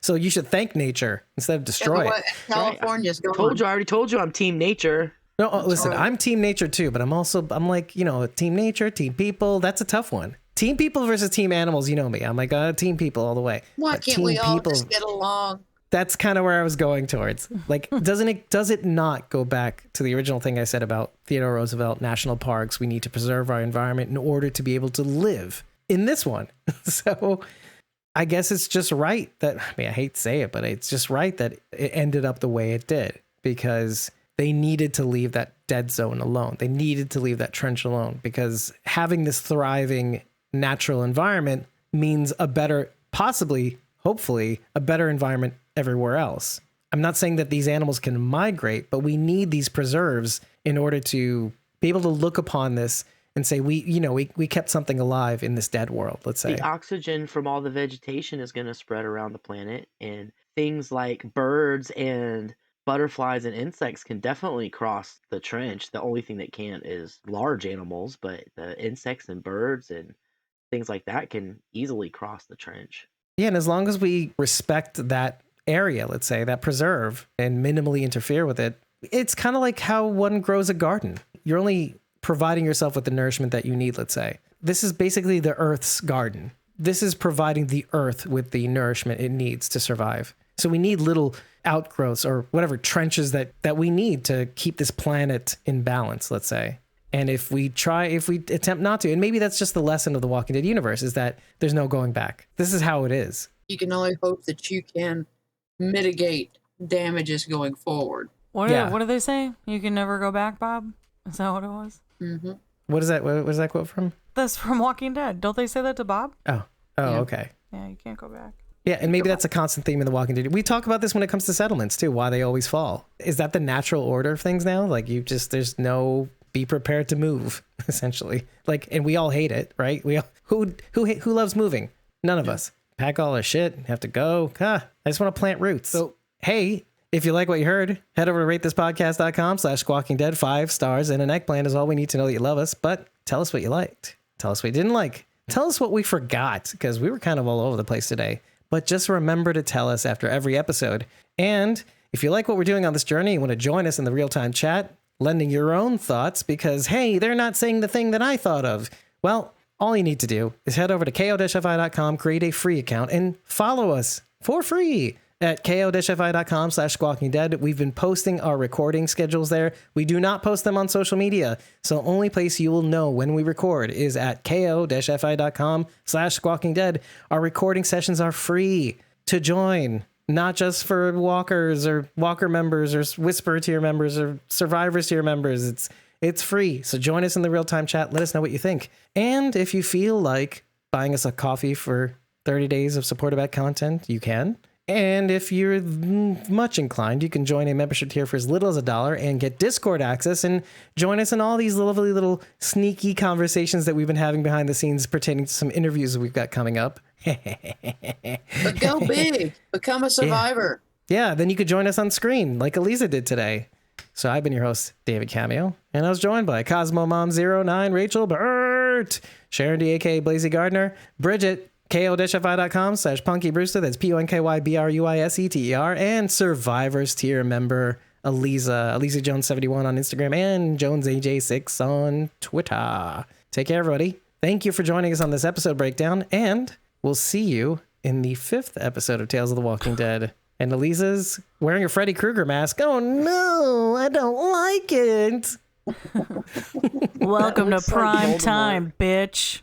So you should thank nature instead of destroy it. California's going. I already told you I'm team nature. No, listen, I'm team nature too, but I'm like, team nature, team people. That's a tough one. Team people versus team animals. You know me. I'm like, team people all the way. Why But can't team we all people, just get along? that's kind of where I was going towards. Like, does it not go back to the original thing I said about Theodore Roosevelt, national parks? We need to preserve our environment in order to be able to live in this one. So I guess it's just right that, I hate to say it, but it's just right that it ended up the way it did because they needed to leave that dead zone alone. They needed to leave that trench alone because having this thriving natural environment means a better, possibly, hopefully, a better environment everywhere else. I'm not saying that these animals can migrate, but we need these preserves in order to be able to look upon this and say, we kept something alive in this dead world, let's say. The oxygen from all the vegetation is going to spread around the planet, and things like birds and butterflies and insects can definitely cross the trench. The only thing that can't is large animals, but the insects and birds and things like that can easily cross the trench. Yeah, and as long as we respect that area, let's say, that preserve, and minimally interfere with it, it's kind of like how one grows a garden. You're only providing yourself with the nourishment that you need, let's say. This is basically the Earth's garden. This is providing the Earth with the nourishment it needs to survive. So we need little outgrowths or whatever trenches that we need to keep this planet in balance, let's say. And if we attempt not to, and maybe that's just the lesson of the Walking Dead universe, is that there's no going back. This is how it is. You can only hope that you can mitigate damages going forward. What Yeah. do they say? You can never go back, Bob? Is that what it was? Mm-hmm. What is that? What is that quote from? That's from Walking Dead. Don't they say that to Bob? Oh, Yeah. okay. Yeah, you can't go back. Yeah, and maybe that's a constant theme in The Walking Dead. We talk about this when it comes to settlements too, why they always fall. Is that the natural order of things now? Like there's no be prepared to move, essentially. Like, and we all hate it, right? We all, who loves moving? None of us. Pack all our shit, have to go. I just want to plant roots. So, hey, if you like what you heard, head over to ratethispodcast.com/squawking-dead. 5 stars and an eggplant is all we need to know that you love us. But tell us what you liked. Tell us what you didn't like. Tell us what we forgot, because we were kind of all over the place today. But just remember to tell us after every episode. And if you like what we're doing on this journey and want to join us in the real-time chat, lending your own thoughts because, hey, they're not saying the thing that I thought of. Well, all you need to do is head over to ko-fi.com, create a free account, and follow us for free at ko-fi.com/squawkingdead. We've been posting our recording schedules there. We do not post them on social media. So the only place you will know when we record is at ko-fi.com/squawkingdead. Our recording sessions are free to join, not just for walkers or walker members or whisper tier members or survivors tier members. It's free. So join us in the real-time chat. Let us know what you think. And if you feel like buying us a coffee for 30 days of supportive ed content, you can. And if you're much inclined, you can join a membership tier for as little as $1 and get Discord access and join us in all these lovely little sneaky conversations that we've been having behind the scenes pertaining to some interviews that we've got coming up. But go big. Become a survivor. Yeah, then you could join us on screen like Eliza did today. So I've been your host, David Cameo, and I was joined by Cosmo Mom 09, Rachel Burt, Sharon D, aka Blazy Gardner, Bridget, ko-fi.com/Punky Brewster, that's PUNKYBRUISETER, and Survivors tier member Eliza Jones 71 on Instagram, and Jones AJ6 on Twitter. Take care, everybody. Thank you for joining us on this episode breakdown, and we'll see you in the 5th episode of Tales of the Walking Dead. And Eliza's wearing a Freddy Krueger mask. Oh no, I don't like it. Welcome to prime time, bitch.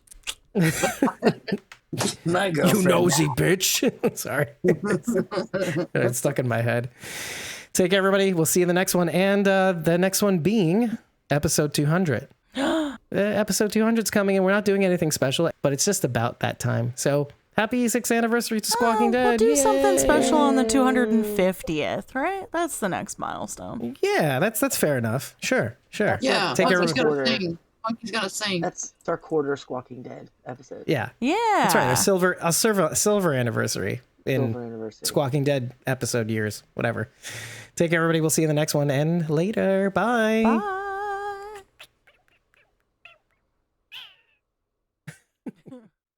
My You nosy bitch. Sorry. It's stuck in my head. Take care, everybody. We'll see you in the next one. And the next one being episode 200. Episode 200 is coming, and we're not doing anything special, but it's just about that time. So happy 6th anniversary to Squawking Dead. We'll do Yay. something special on the 250th, right? That's the next milestone. Yeah, that's fair enough. Sure. Yeah. Take care, Punky's everybody. gonna sing. Punky's gonna sing. That's our quarter Squawking Dead episode. Yeah. Yeah. That's right. A silver anniversary in Silver anniversary. Squawking Dead episode years, whatever. Take care, everybody. We'll see you in the next one, and later. Bye. Bye.